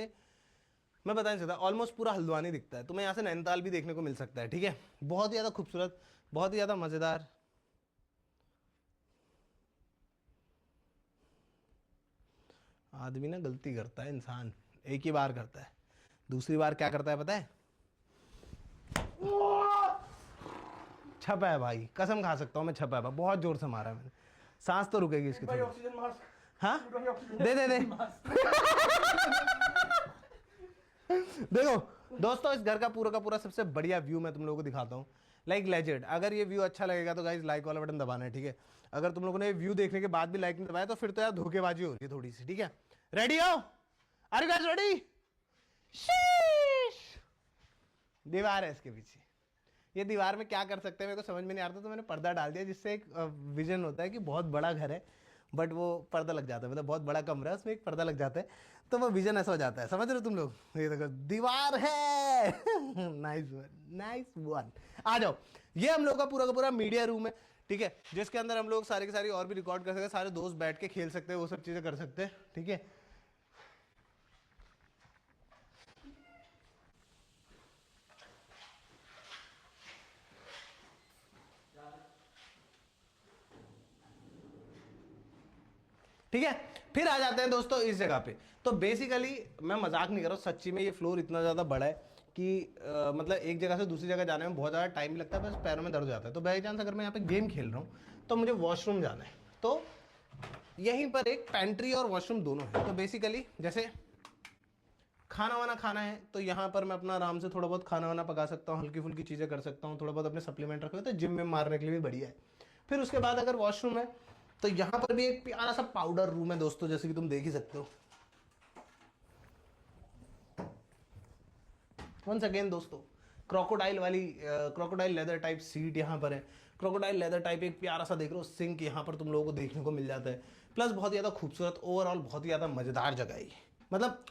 मैं बता नहीं सकता, ऑलमोस्ट पूरा हल्द्वानी दिखता है। तुम्हें यहाँ से नैनीताल भी देखने को मिल सकता है, ठीक है। बहुत ही ज़्यादा खूबसूरत, बहुत ही ज़्यादा मज़ेदार। आदमी ना गलती करता है, इंसान एक ही बार करता है, दूसरी बार क्या करता है पता है? छपा है भाई, कसम खा सकता हूँ मैं, छपा है भाई, बहुत जोर से मारा है मैंने। सांस तो रुकेगी इसकी थोड़ी। ऑक्सीजन मास्क, हाँ दे दे दे। देखो दोस्तों, इस घर का पूरा सबसे बढ़िया व्यू मैं तुम लोगों को दिखाता हूँ, लाइक लेजेंड। अगर ये व्यू अच्छा लगेगा तो गाइस लाइक वाला बटन दबाना है, ठीक है। अगर तुम लोगों ने व्यू देखने के बाद भी लाइक नहीं दबाया तो फिर तो यार धोखेबाजी हो रही है थोड़ी सी, ठीक है। रेडी हो? Are you guys ready? दीवार है इसके पीछे, ये दीवार में क्या कर सकते हैं मेरे को समझ में नहीं आ रहा था, तो मैंने पर्दा डाल दिया, जिससे एक विजन होता है कि बहुत बड़ा घर है, बट वो पर्दा लग जाता है, मतलब बहुत बड़ा कमरा है उसमें एक पर्दा लग जाता है, तो वो विजन ऐसा हो जाता है। समझ रहे हो तुम लोग? ये देखो दीवार है। Nice one, nice one. आ जाओ, ये हम लोग का पूरा मीडिया रूम है, ठीक है, जिसके अंदर हम लोग सारे के सारे और भी रिकॉर्ड कर सकते हैं, सारे दोस्त बैठ के खेल सकते हैं, वो सब चीजें कर सकते हैं, ठीक है। ठीक है। फिर आ जाते हैं दोस्तों इस जगह पे। तो बेसिकली मैं मजाक नहीं कर रहा हूँ, सच्ची में ये फ्लोर इतना ज़्यादा बड़ा है कि मतलब एक जगह से दूसरी जगह जाने में बहुत ज़्यादा टाइम भी लगता है, बस पैरों में दर्द हो जाता है। तो बाई चांस अगर मैं यहाँ पे गेम खेल रहा हूँ तो मुझे वॉशरूम जाना है, तो यहीं पर एक पेंट्री और वॉशरूम दोनों है। तो बेसिकली जैसे खाना वाना खाना है तो यहाँ पर मैं अपना आराम से थोड़ा बहुत खाना वाना पका सकता हूँ, हल्की फुल्की चीज़ें कर सकता हूँ, थोड़ा बहुत अपने सप्लीमेंट रखे हुए, तो जिम में मारने के लिए भी बढ़िया है। फिर उसके बाद अगर वॉशरूम है तो यहाँ पर भी एक प्यारा सा पाउडर रूम है दोस्तों, जैसे कि तुम देख ही सकते हो। वंस अगेन दोस्तों क्रोकोडाइल लेदर टाइप सीट यहाँ पर है, क्रोकोडाइल लेदर टाइप एक प्यारा सा देख रहे हो सिंक यहाँ पर तुम लोगों को देखने को मिल जाता है। प्लस बहुत ज़्यादा खूबसूरत, ओवरऑल बहुत ही ज़्यादा मज़ेदार जगह है। मतलब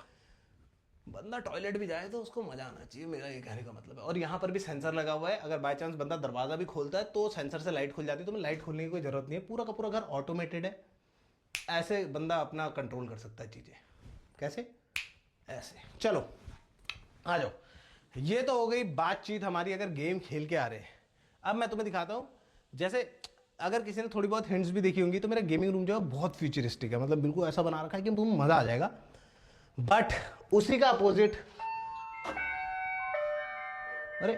बंदा टॉयलेट भी जाए तो उसको मजा आना चाहिए, मेरा ये कहने का मतलब है। और यहाँ पर भी सेंसर लगा हुआ है, अगर बाय चांस बंदा दरवाजा भी खोलता है तो सेंसर से लाइट खुल जाती है, तो लाइट खोलने की कोई जरूरत नहीं है। पूरा का पूरा घर ऑटोमेटेड है, ऐसे बंदा अपना कंट्रोल कर सकता है चीज़ें। कैसे? ऐसे। चलो आ जाओ, ये तो हो गई बातचीत हमारी अगर गेम खेल के आ रहे हैं। अब मैं तुम्हें दिखाता हूँ, जैसे अगर किसी ने थोड़ी बहुत हिंट्स भी देखी होंगी तो मेरा गेमिंग रूम जो है बहुत फ्यूचरिस्टिक है, मतलब बिल्कुल ऐसा बना रखा है कि तुम्हें मजा आ जाएगा। बट उसी का अपोजिट, अरे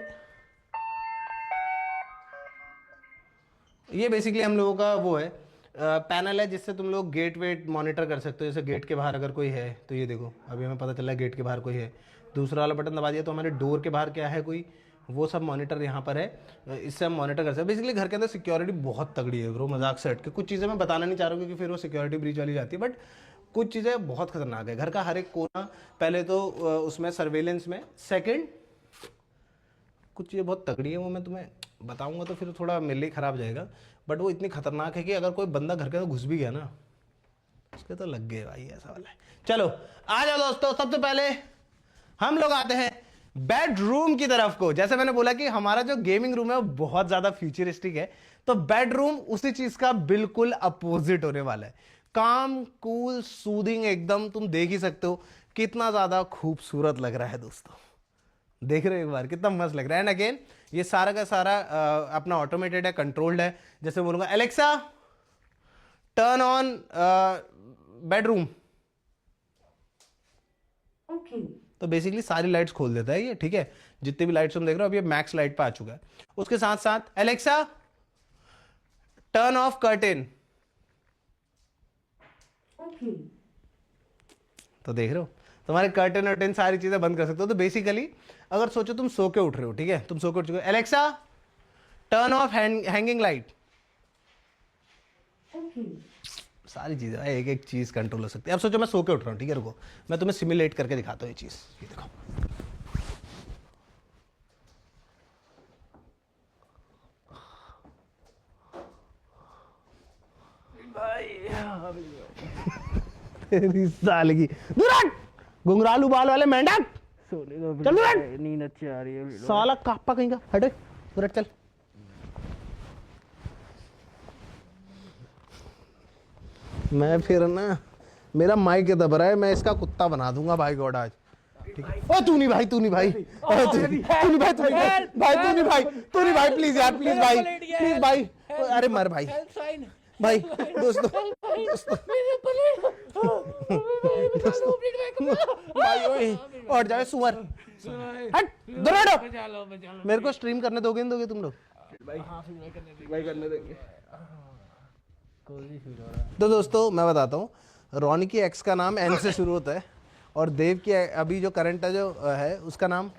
ये बेसिकली हम लोगों का वो है पैनल है, जिससे तुम लोग गेट वेट मॉनिटर कर सकते हो। जैसे गेट के बाहर अगर कोई है तो ये देखो, अभी हमें पता चला है गेट के बाहर कोई है, दूसरा वाला बटन दबा दिया तो हमारे डोर के बाहर क्या है कोई, वो सब मॉनिटर यहाँ पर है, इससे हम मॉनिटर कर सकते हैं। बेसिकली घर के अंदर सिक्योरिटी बहुत तगड़ी है ब्रो, मजाक से हट के। कुछ चीज़ें मैं बताना नहीं चाह रहा हूँ क्योंकि फिर वो सिक्योरिटी ब्रीच वाली जाती है, बट कुछ चीज़ें बहुत खतरनाक है। घर का हर एक कोना, पहले तो उसमें सर्वेलेंस में, सेकंड कुछ चीज़ें बहुत तगड़ी है, वो मैं तुम्हें बताऊंगा तो फिर थोड़ा मेरे लिए ख़राब जाएगा। बट वो इतनी खतरनाक है कि अगर कोई बंदा घर के अंदर घुस भी गया ना, उसके तो लग गए भाई, ऐसा वाला है। चलो आ जाओ दोस्तों, सबसे पहले हम लोग आते हैं बेडरूम की तरफ को। जैसे मैंने बोला कि हमारा जो गेमिंग रूम है वो बहुत ज़्यादा फ्यूचरिस्टिक है, तो बेडरूम उसी चीज़ का बिल्कुल अपोजिट होने वाला है। काम, कूल, सूदिंग एकदम, तुम देख ही सकते हो कितना ज़्यादा खूबसूरत लग रहा है दोस्तों। देख रहे हो एक बार कितना मस्त लग रहा है। एंड अगेन ये सारा का सारा अपना ऑटोमेटेड है, कंट्रोल्ड है। जैसे बोलूंगा Alexa turn on bedroom, okay. तो बेसिकली सारी लाइट्स खोल देता है ये, ठीक है। जितने भी लाइट्स तुम देख रहे हो अभी ये मैक्स लाइट पे आ चुका है। उसके साथ साथ Alexa turn of curtain, okay. तो देख रहे हो तुम्हारे कर्टेन वर्टेन सारी चीजें बंद कर सकते हो। तो बेसिकली अगर सोचो तुम सो के उठ रहे हो, ठीक है, तुम सो के उठ चुके हो, Alexa turn of hanging light, okay. सारी चीजें एक एक चीज कंट्रोल हो सकती है। अब सोचो मैं सो के उठ रहा हूँ, ठीक है, रुको मैं तुम्हें सिमुलेट करके दिखाता हूँ ये चीज। ये देखो तेरी साल की दुराट घुंघरालू बाल वाले मेंढक, चल दुराट, नींद अच्छी आ रही है। साला कापा कहीं का, हटे दुराट चल। मैं फिर ना, मेरा माइक दब रहा है, मैं इसका कुत्ता बना दूंगा भाई गॉड आज, ठीक है। ओ तू नहीं भाई, तू नहीं भाई, तू नहीं भाई, तू नहीं भाई, भाई तू नहीं भाई, तू नहीं भाई, प्लीज यार, प्लीज भाई, प्लीज भाई, अरे मर भाई भाई, दोस्तों भाई ओए और जाए सुअर, हट दौड़ो। मेरे को स्ट्रीम करने दोगे नहीं दोगे तुम लोग? भाई करने देंगे। तो दोस्तों मैं बताता हूँ, रोनी की एक्स का नाम एन से शुरू होता है और देव की अभी जो करंट जो है उसका नाम,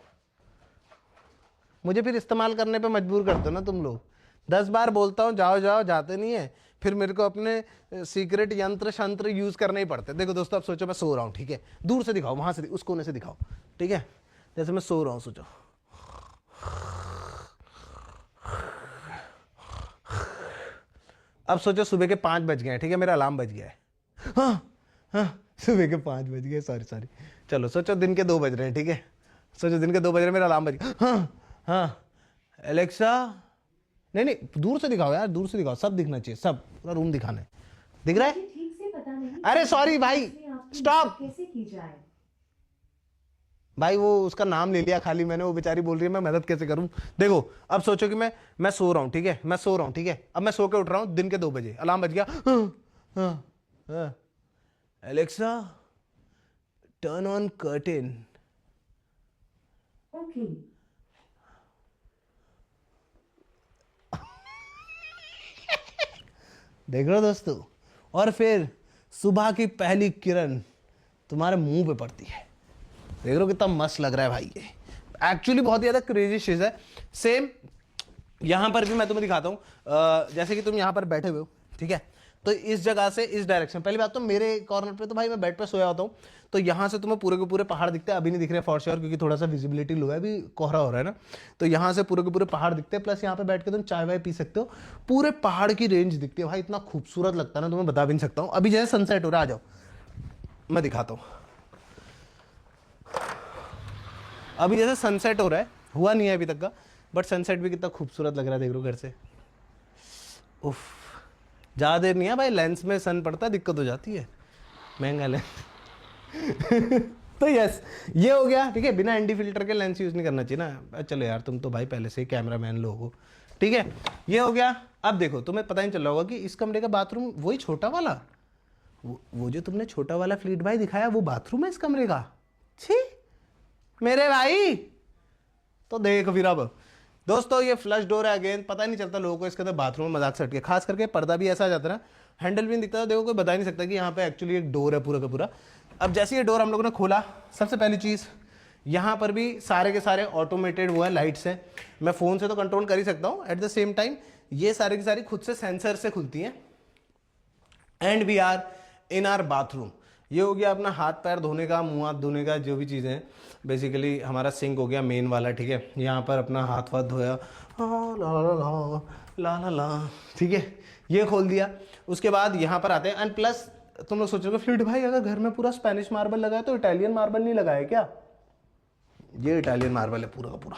मुझे फिर इस्तेमाल करने पे मजबूर करते हो ना तुम लोग। 10 बार बोलता हूँ जाओ जाओ, जाते नहीं है, फिर मेरे को अपने सीक्रेट यंत्र शंत्र यूज करने ही पड़ते। देखो दोस्तों अब सोचो मैं सो रहा हूँ, ठीक है, दूर से दिखाओ, वहां से उस कोने से दिखाओ, ठीक है, जैसे मैं सो रहा हूँ, सोचो अब सोचो सुबह के 5 बज गए हैं, ठीक है, मेरा अलार्म बज गया है, हाँ सुबह के 5 बज गए, सॉरी चलो सोचो दिन के 2 बज रहे हैं, ठीक है, सोचो दिन के 2 बज रहे हैं, मेरा अलार्म बज गया, हाँ एलेक्सा, नहीं दूर से दिखाओ यार, दूर से दिखाओ, सब दिखना चाहिए, सब पूरा रूम दिखाना है, दिख रहा है? ठीक से पता नहीं। अरे सॉरी भाई, स्टॉप कैसे की जाए? भाई वो उसका नाम ले लिया खाली मैंने, वो बेचारी बोल रही है मैं मदद कैसे करूं। देखो अब सोचो कि मैं सो रहा हूं, ठीक है, मैं सो रहा हूं, ठीक है, अब मैं सो के उठ रहा हूं दिन के 2 बजे, अलार्म बज गया, Alexa turn on curtain. Okay. देख रहे हो दोस्तों, और फिर सुबह की पहली किरण तुम्हारे मुंह पे पड़ती है। देख रहे हो कितना मस्त लग रहा है भाई, ये एक्चुअली बहुत ज्यादा क्रेजी चीज है। सेम यहां पर भी मैं तुम्हें दिखाता हूं। जैसे कि तुम यहां पर बैठे हुए हो, ठीक है, तो इस जगह से इस डायरेक्शन, पहली बात तो मेरे कॉर्नर पे तो भाई मैं बेड पे सोया होता हूँ, तो यहाँ से तुम्हें पूरे के पूरे पहाड़ दिखते हैं। अभी नहीं दिख रहे फॉर श्योर, क्योंकि थोड़ा सा विजिबिलिटी लो है, अभी कोहरा हो रहा है ना, तो यहाँ से पूरे के पूरे पहाड़ दिखते हैं। प्लस यहाँ पे बैठ के तुम चाय वाय पी सकते हो, पूरे पहाड़ की रेंज दिखती है भाई। इतना खूबसूरत लगता है ना, तुम्हें बता भी नहीं सकता हूँ। अभी जैसे सनसेट हो रहा है, आ जाओ मैं दिखाता हूँ। अभी जैसे सनसेट हो रहा है, हुआ नहीं है अभी तक का, बट सनसेट भी कितना खूबसूरत लग रहा है, देख लो घर से। उफ, ज़्यादा देर नहीं है भाई, लेंस में सन पड़ता है, दिक्कत हो जाती है, महंगा लेंस। तो यस, ये हो गया, ठीक है। बिना एनडी फिल्टर के लेंस यूज नहीं करना चाहिए ना। चलो यार, तुम तो भाई पहले से ही कैमरा मैन लोग हो, ठीक है। ये हो गया। अब देखो, तुम्हें पता नहीं चल रहा होगा कि इस कमरे का बाथरूम वही छोटा वाला, वो जो तुमने छोटा वाला फ्लीट भाई दिखाया, वो बाथरूम है इस कमरे का। छी मेरे भाई, तो देख फिर। अब दोस्तों ये फ्लश डोर है अगेन, पता नहीं चलता लोगों को इसके अंदर बाथरूम में मजाक से हटके, खास करके पर्दा भी ऐसा आ जाता है ना, हैंडल भी नहीं दिखता, देखो कोई बता नहीं सकता कि यहाँ पे एक्चुअली एक डोर है पूरा का पूरा। अब जैसे ये डोर हम लोगों ने खोला, सबसे पहली चीज़ यहाँ पर भी सारे के सारे ऑटोमेटेड वो है, लाइट्स हैं। मैं फ़ोन से तो कंट्रोल कर ही सकता हूँ, एट द सेम टाइम ये सारी की सारी खुद से सेंसर से खुलती हैं। And we are in our bathroom. ये हो गया अपना हाथ पैर धोने का, मुंह हाथ धोने का, जो भी चीज़ें हैं। बेसिकली हमारा सिंक हो गया मेन वाला, ठीक है। यहाँ पर अपना हाथ वाथ धोया, ला ला ला ला ला ला, ठीक है, ये खोल दिया। उसके बाद यहाँ पर आते हैं। एंड प्लस तुम लोग सोचोगे फ्लिट भाई अगर घर में पूरा स्पेनिश मार्बल लगा है तो इटालियन मार्बल नहीं लगा है क्या? ये इटालियन मार्बल है पूरा का पूरा।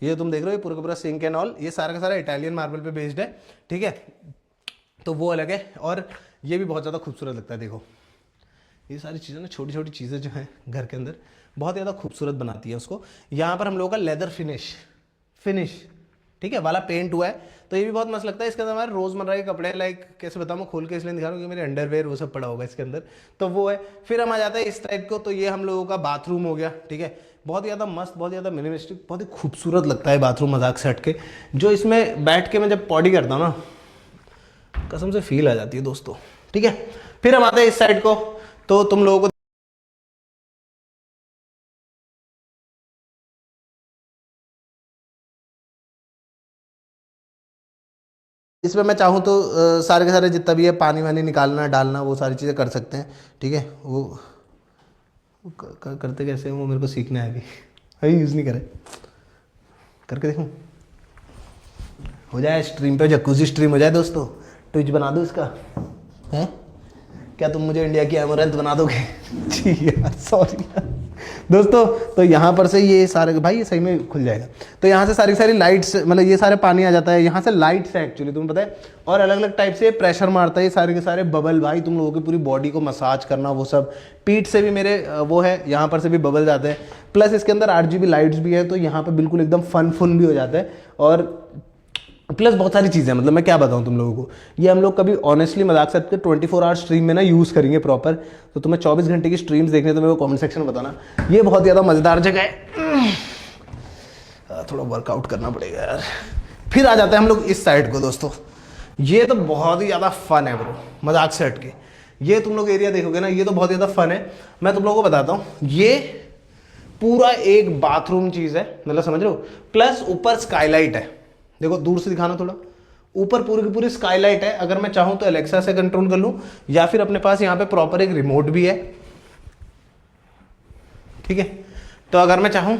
ये तुम देख रहे हो, ये पूरा का पूरा सिंक एंड ऑल, ये सारा का सारा इटालियन मार्बल पे बेस्ड है, ठीक है। तो वो अलग है, और ये भी बहुत ज़्यादा खूबसूरत लगता है। देखो ये सारी चीज़ें ना, छोटी छोटी चीज़ें जो हैं घर के अंदर बहुत ज़्यादा खूबसूरत बनाती है उसको। यहाँ पर हम लोगों का लेदर फिनिश ठीक है वाला पेंट हुआ है, तो ये भी बहुत मस्त लगता है। इसके अंदर हमारे रोज़मर्रा के कपड़े, लाइक कैसे बताऊँ, मैं खोल के इसलिए दिखा रहा हूँ कि मेरे अंडरवेयर वो सब पड़ा होगा इसके अंदर, तो वो है। फिर हम आ जाते हैं इस टाइप को, तो ये हम लोगों का बाथरूम हो गया, ठीक है। बहुत ज़्यादा मस्त, बहुत ज़्यादा मिनिमलिस्टिक, बहुत ही खूबसूरत लगता है बाथरूम, मजाक से हट के। जो इसमें बैठ के मैं जब पॉडी करता हूँ ना, कसम से फील आ जाती है दोस्तों, ठीक है। फिर हम आते हैं इस साइड को, तो तुम लोगों को इसमें मैं चाहूँ तो सारे के सारे जितना भी है पानी वानी निकालना डालना वो सारी चीज़ें कर सकते हैं, ठीक है। वो करते कैसे हैं वो मेरे को सीखना है, अभी यूज़ नहीं करे, करके देखूँ हो जाए। स्ट्रीम पे जकूजी स्ट्रीम हो जाए दोस्तों, ट्विच बना दो इसका, है क्या? तुम मुझे इंडिया की एमोरेंथ बना दोगे? जी यार, सॉरी यार दोस्तों। तो यहाँ पर से ये सारे, भाई ये सही में खुल जाएगा, तो यहाँ से सारी सारी लाइट्स, मतलब ये सारे पानी आ जाता है, यहाँ से लाइट्स है एक्चुअली, तुम्हें पता है। और अलग अलग टाइप से प्रेशर मारता है, ये सारे के सारे बबल, भाई तुम लोगों की पूरी बॉडी को मसाज करना, वो सब। पीठ से भी मेरे वो है, यहाँ पर से भी बबल जाते हैं। प्लस इसके अंदर 8GB लाइट्स भी है, तो यहाँ पर बिल्कुल एकदम फन भी हो जाता है। और प्लस बहुत सारी चीज़ें, मतलब मैं क्या बताऊं तुम लोगों को, ये हम लोग कभी ऑनेस्टली मजाक सकते 24 आवर स्ट्रीम में ना यूज़ करेंगे प्रॉपर। तो तुम्हें 24 घंटे की स्ट्रीम्स देखने तो मेरे को कमेंट सेक्शन में बताना। ये बहुत ज़्यादा मज़ेदार जगह है, थोड़ा वर्कआउट करना पड़ेगा यार। फिर आ जाते हैं हम लोग इस साइड को दोस्तों। ये तो बहुत ही ज़्यादा फन है ब्रो, मजाक से हट के। ये तुम लोग एरिया देखोगे ना, ये तो बहुत ज़्यादा फन है। मैं तुम लोगों को बताता हूँ, ये पूरा एक बाथरूम चीज़ है, मतलब समझ रहे हो। प्लस ऊपर स्काईलाइट है, देखो दूर से दिखाना थोड़ा, ऊपर पूरी की पूरी स्काईलाइट है। अगर मैं चाहूं तो एलेक्सा से कंट्रोल कर लूं, या फिर अपने पास यहां पे प्रॉपर एक रिमोट भी है, ठीक है। तो अगर मैं चाहूं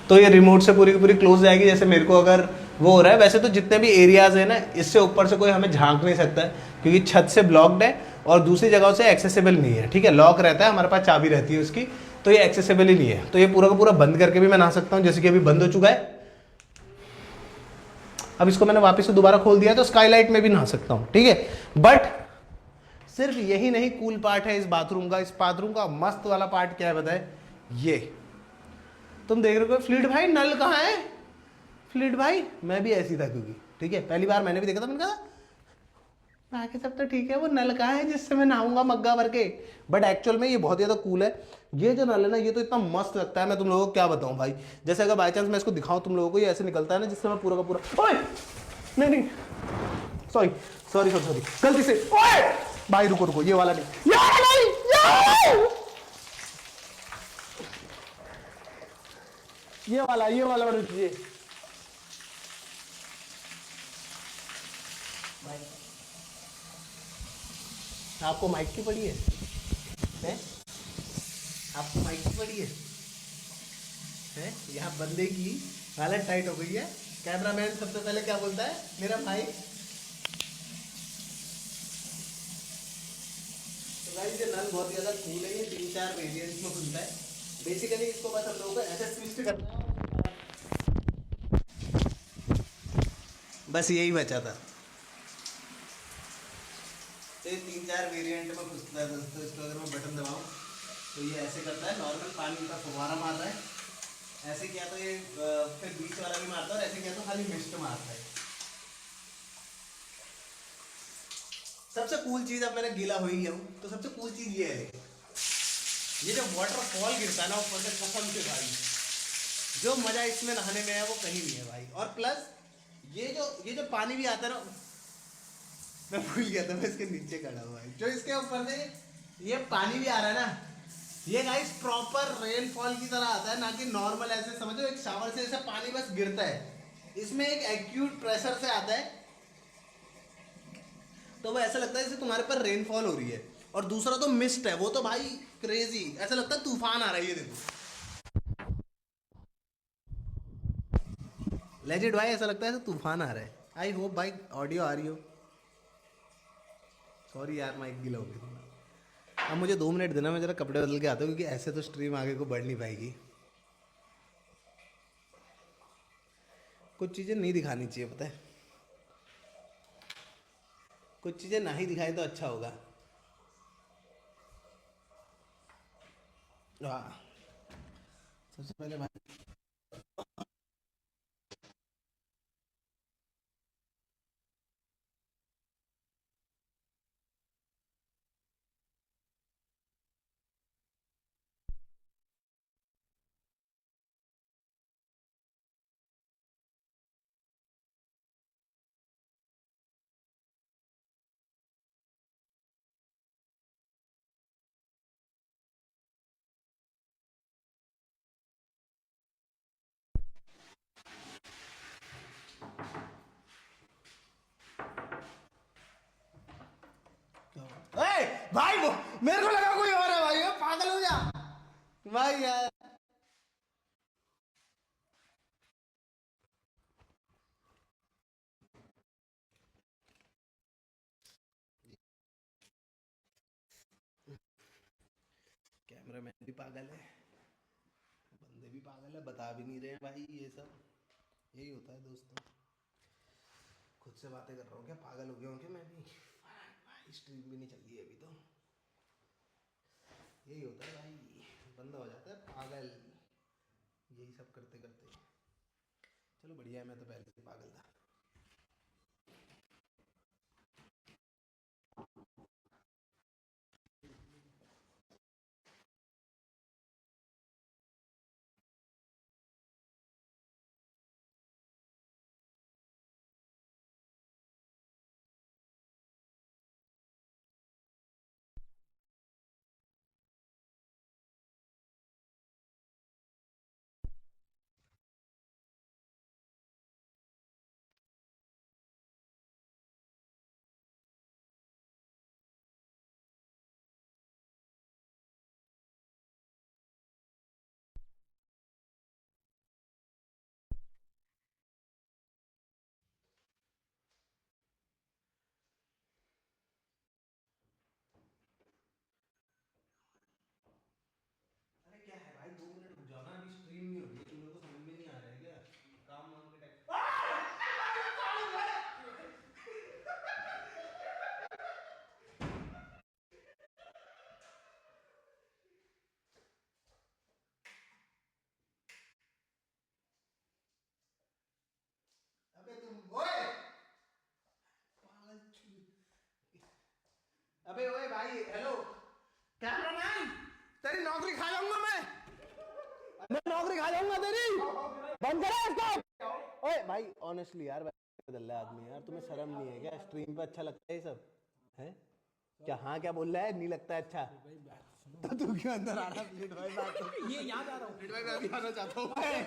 तो ये रिमोट से पूरी की पूरी क्लोज जाएगी, जैसे मेरे को अगर वो हो रहा है। वैसे तो जितने भी एरियाज है ना, इससे ऊपर से कोई हमें झांक नहीं सकता है, क्योंकि छत से ब्लॉक्ड है और दूसरी जगहों से एक्सेसिबल नहीं है, ठीक है। लॉक रहता है, हमारे पास चाबी रहती है उसकी, तो ये एक्सेसिबल ही नहीं है। तो ये पूरा का पूरा बंद करके भी मैं नहा सकता हूँ, जैसे कि अभी बंद हो चुका है। अब इसको मैंने वापस से दोबारा खोल दिया, तो स्काईलाइट में भी नहा सकता हूं, ठीक है। बट सिर्फ यही नहीं कूल पार्ट है इस बाथरूम का। इस बाथरूम का मस्त वाला पार्ट क्या है बताए? ये तुम देख रहे हो फ्लिट भाई, नल कहाँ है? फ्लिट भाई मैं भी ऐसी था, क्योंकि ठीक है पहली बार मैंने भी देखा था, मैंने कहा बाकी सब तो ठीक है, वो नल का है जिससे मैं नहाऊंगा मग्गा भर के, बट एक्चुअल में ये बहुत ज़्यादा कूल है। ये जो नल है ना, ये तो इतना मस्त लगता है, मैं तुम लोगों को क्या बताऊं भाई। जैसे अगर बाई चांस मैं इसको दिखाऊं तुम लोगों को, ये ऐसे निकलता है ना, जिससे मैं पूरा का पूरा, ओए नहीं नहीं, सॉरी सॉरी सॉरी सॉरी, गलती से, ओए भाई रुको रुको, ये वाला नहीं, ये वाला नहीं, ये वाला चाहिए। आपको माइक की पड़ी है? हैं? आपको माइक की पड़ी है? हैं? यहाँ बंदे की हालत टाइट हो गई है। कैमरामैन सबसे पहले क्या बोलता है, मेरा भाई। तो गाइस ये नल बहुत ज़्यादा कूल है, ये 3-4 वेरिएंट्स में खुलता है। बेसिकली इसको बस हम लोगों को ऐसे ट्विस्ट करना है, बस यही बचा था। तो ये 3-4 वेरिएंट में खुलता है दोस्तों। इसको अगर मैं बटन दबाऊँ तो ये ऐसे करता है, नॉर्मल पानी का फुवारा मार रहा है, ऐसे किया तो ये फिर बीच वाला भी मारता है, और ऐसे किया तो खाली मिस्ट मारता है। सबसे कूल चीज़, अब मैंने गीला हो ही गया हूँ तो सबसे कूल चीज़ ये है, ये जो वाटरफॉल गिरता है ना ऊपर से, कसम से भाई जो मज़ा इसमें नहाने में है वो कहीं नहीं है भाई। और प्लस ये जो पानी भी आता है ना, मैं भूल गया था, मैं इसके नीचे खड़ा हुआ है, जो इसके ऊपर से ये पानी भी आ रहा है ना, ये गाइस प्रॉपर रेनफॉल की तरह आता है, ना कि नॉर्मल ऐसे समझो एक शावर से जैसे पानी बस गिरता है। इसमें एक एक्यूट प्रेशर से आता है, तो वो ऐसा लगता है जैसे तुम्हारे पर रेनफॉल हो रही है। और दूसरा तो मिस्ट है, वो तो भाई क्रेजी, ऐसा लगता है तूफान आ रहा है। ये देखो लेजिट भाई, ऐसा लगता है जैसे तूफान आ रहा है। आई होप भाई ऑडियो आ रही हो। सॉरी यार, माइक गीला हो गया। अब मुझे 2 मिनट देना, मैं जरा कपड़े बदल के आता हूँ, क्योंकि ऐसे तो स्ट्रीम आगे को बढ़ नहीं पाएगी। कुछ चीज़ें नहीं दिखानी चाहिए, पता है, कुछ चीज़ें ना ही दिखाई तो अच्छा होगा। हाँ, सबसे पहले भाई भाई वो मेरे को लगा कोई और है भाई, मैं पागल हो गया भाई यार। कैमरामैन भी पागल है, बंदे भी पागल है, बता भी नहीं रहे हैं भाई। ये सब यही होता है दोस्तों। खुद से बातें कर रहा हूँ क्या, पागल हो गया हूँ क्या मैं भी भाई। स्ट्रीम भी नहीं चल रही है अभी तो, यही होता है भाई, बंदा हो जाता है पागल यही सब करते करते। चलो बढ़िया है, मैं तो पहले से पागल था। भाई हेलो कैमरामैन, तेरी नौकरी खा जाऊंगा मैं नौकरी खा जाऊंगा तेरी। बंद करो इसको। ओए भाई ऑनेस्टली यार बदल रहा है आदमी यार, तुम्हें शर्म नहीं है क्या? स्ट्रीम पे अच्छा लगता है ये सब है क्या? हाँ क्या बोल रहा है? नहीं लगता है अच्छा तो तू क्यों अंदर आ रहा है? प्लीज भाई बात तो ये याद आ रहा हूँ। प्लीज भाई मैं भी आना चाहता हूँ भाई।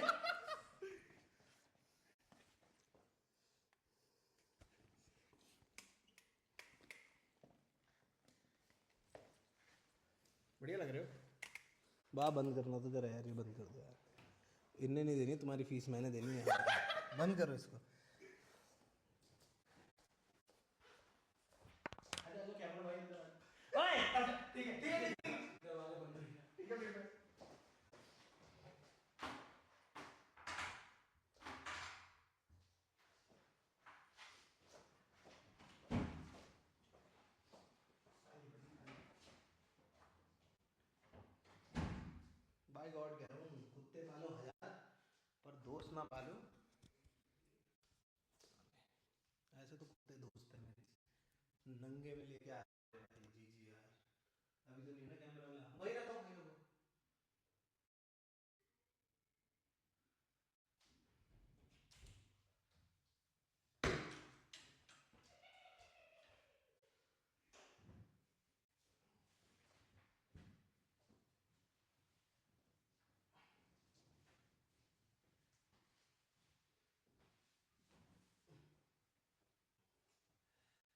बढ़िया लग रहे हो। वाह बंद करना तो जरा यार, ये बंद कर दो यार, इनने नहीं देनी तुम्हारी फीस, मैंने देनी है। बंद करो इसको। बाय गॉड कह रहा हूँ, कुत्ते पालो 1000 पर दोस्त ना पालो। ऐसे तो कुत्ते दोस्त है मेरे, नंगे में लेके आ रहे हैं भाई। जी जी यार, अभी तो नहीं ना कैमरा वाला, वही रहता हूँ भाई लोगों।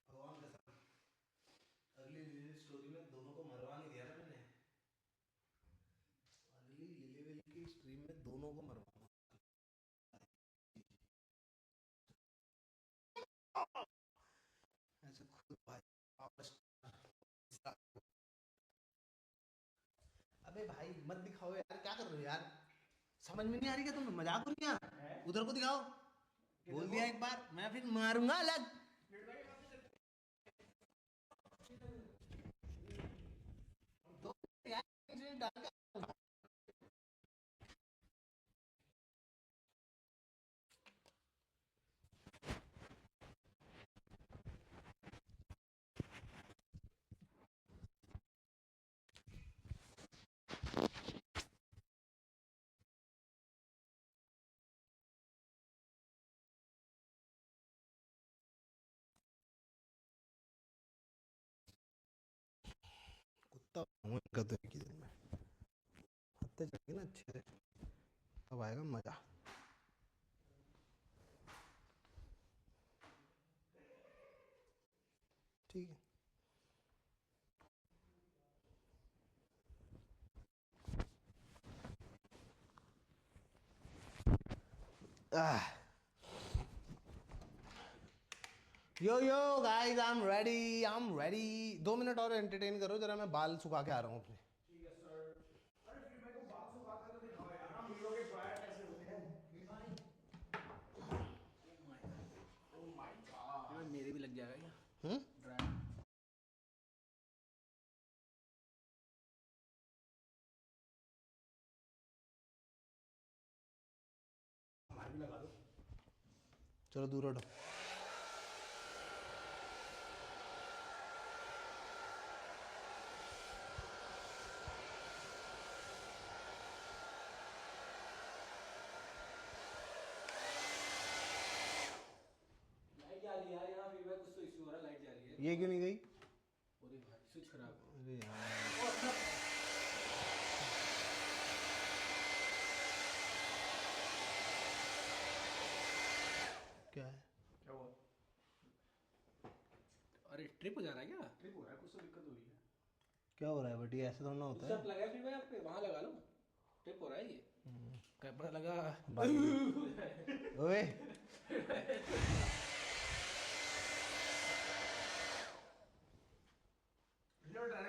भगवान कसम, अगली लीले स्टोरी में दोनों को मरवा नहीं दिया ना मैंने। अगली लीले की स्ट्रीम में दोनों को मरवाऊंगा। ऐसे खुद भाई वापस। अबे भाई मत दिखाओ यार, क्या कर रहे हो यार? समझ में नहीं आ रही क्या तुम्हें? मजाक हो रही है? उधर को दिखाओ। बोल दिया एक बार, मैं फिर मारूंगा अलग। तो यार इंसिडेंट डाल के- कुत्ता हूँ इनका तो एक ही दिन में हत्ते चढ़ेगी ना अच्छे से, तब आएगा मजा। ठीक है। Yo yo guys I am ready. 2 minute और एंटरटेन करो जरा, मैं बाल सुखा के आ रहा हूँ अपने। मेरे भी लग जाएगा क्या? हम्म। चलो दूर हटो। लाइट जा रही है यार, यहाँ फीडबैक कुछ तो इशू हो रहा है, लाइट जा रही है। ये क्यों नहीं गई? अरे भाई स्विच खराब है। अरे यार क्या है? क्या हुआ? अरे ट्रिप हो जा रहा है क्या? ट्रिप हो रहा है, कुछ तो दिक्कत हो रही है। क्या हो रहा है बटी? ऐसे थोड़ा ना होता है। सब लगा है फीडबैक पे, वहाँ लगा लो। ट्रिप हो रहा है ये। क्या पता लगा? ओए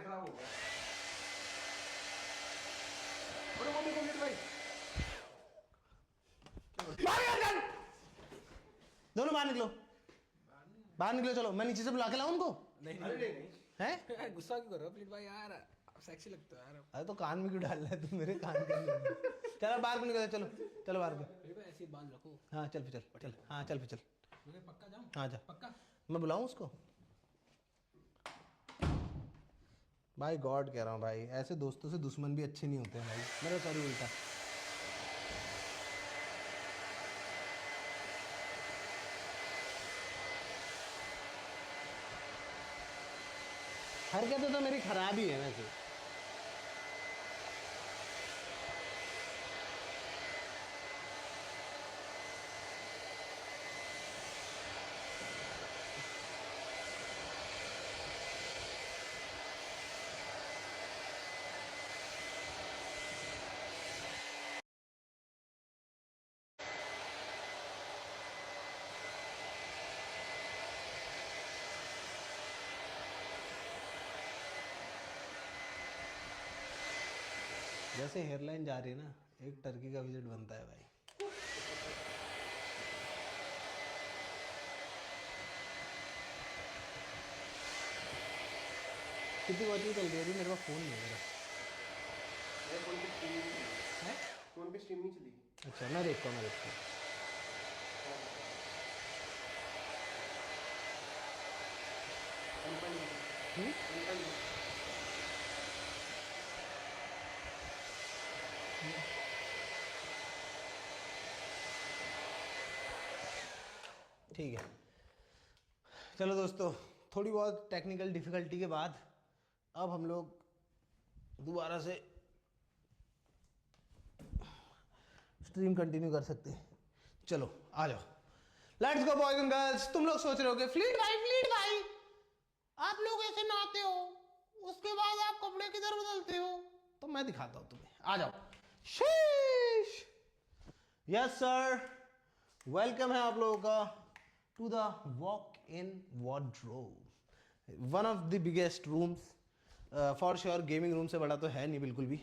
खराब हो गया। अरे मम्मी को गिर भाई। दोनों बाहर निकलो, बाहर निकलो। चलो मैं नीचे से बुला के लाऊं उनको। नहीं नहीं हैं? गुस्सा क्यों कर रहे हो प्लीज भाई यार? आप सेक्सी लगते हो यार। अरे तो कान में क्यों डाल रहा है तू मेरे कान के अंदर? चलो बाहर को निकलो, चलो चलो बाहर को। प्लीज भाई ऐसे बाल रखो। हाँ चल फिर चल चल, हाँ चल फिर चल। पक्का जाऊँ? हाँ जा, पक्का? मैं बुलाऊं उसको? भाई गॉड कह रहा हूँ भाई, ऐसे दोस्तों से दुश्मन भी अच्छे नहीं होते हैं भाई, मेरा सॉरी उल्टा। हरकतें तो मेरी खराब ही है वैसे। जैसे हेयरलाइन जा रही है ना, एक टर्की का विजिट बनता है भाई। कितनी वॉचिंग चल रही है अभी? मेरे पास फ़ोन नहीं है मेरा। फोन पे स्ट्रीम नहीं चली। अच्छा मैं देखता हूँ, मैं देखता हूँ। ठीक है, चलो दोस्तों, थोड़ी बहुत टेक्निकल डिफ़िकल्टी के बाद अब हम लोग दोबारा से स्ट्रीम कंटिन्यू कर सकते हैं। चलो आ जाओ, let's go boys and girls. तुम लोग सोच रहे होगे फ्लीट भाई आप लोग ऐसे नहाते हो, उसके बाद आप कपड़े किधर बदलते हो? तो मैं दिखाता हूँ तुम्हें, आ जाओ। शीश, यस सर, वेलकम है आप लोगों का to the walk in wardrobe, one of the biggest rooms. For sure gaming room से बड़ा तो है नहीं बिल्कुल भी,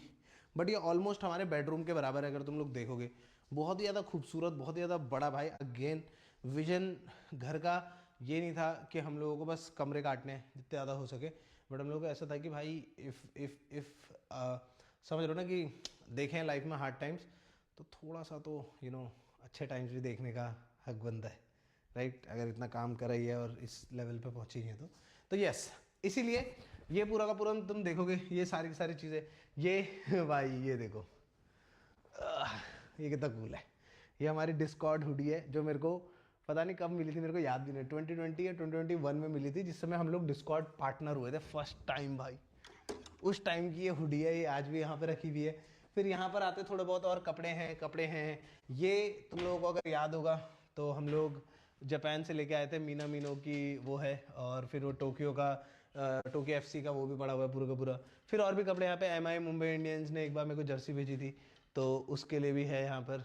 बट ये ऑलमोस्ट हमारे बेडरूम के बराबर है अगर तुम लोग देखोगे। बहुत ही ज़्यादा खूबसूरत, बहुत ही ज़्यादा बड़ा भाई। अगेन विजन घर का ये नहीं था कि हम लोगों को बस कमरे काटने हैं जितने ज़्यादा हो सके, बट हम लोगों को ऐसा था कि भाई इफ़ समझ रहे हो ना कि देखें लाइफ में हार्ड टाइम्स, तो थोड़ा सा तो अच्छे टाइम्स भी देखने का हक बनता है, राइट? अगर इतना काम कर रही है और इस लेवल पे पहुंची है तो यस, इसीलिए ये पूरा का पूरा तुम देखोगे ये सारी की सारी चीज़ें। ये भाई ये देखो, ये कितना कूल है। ये हमारी डिस्कॉर्ड हुडी है जो मेरे को पता नहीं कब मिली थी, मेरे को याद भी नहीं, 2020 या 2021 में मिली थी, जिस समय हम लोग डिस्कॉर्ड पार्टनर हुए थे फर्स्ट टाइम भाई। उस टाइम की ये हुडी है, ये आज भी यहाँ पे रखी हुई है। फिर यहाँ पर आते थोड़े बहुत और कपड़े हैं। ये तुम लोगों को अगर याद होगा तो हम लोग जापान से लेके आए थे, मीना मीनो की वो है, और फिर वो टोक्यो का टोक्यो FC का वो भी पड़ा हुआ है पूरा का पूरा। फिर और भी कपड़े यहाँ पे MI मुंबई इंडियंस ने एक बार मेरे को जर्सी भेजी थी, तो उसके लिए भी है यहाँ पर।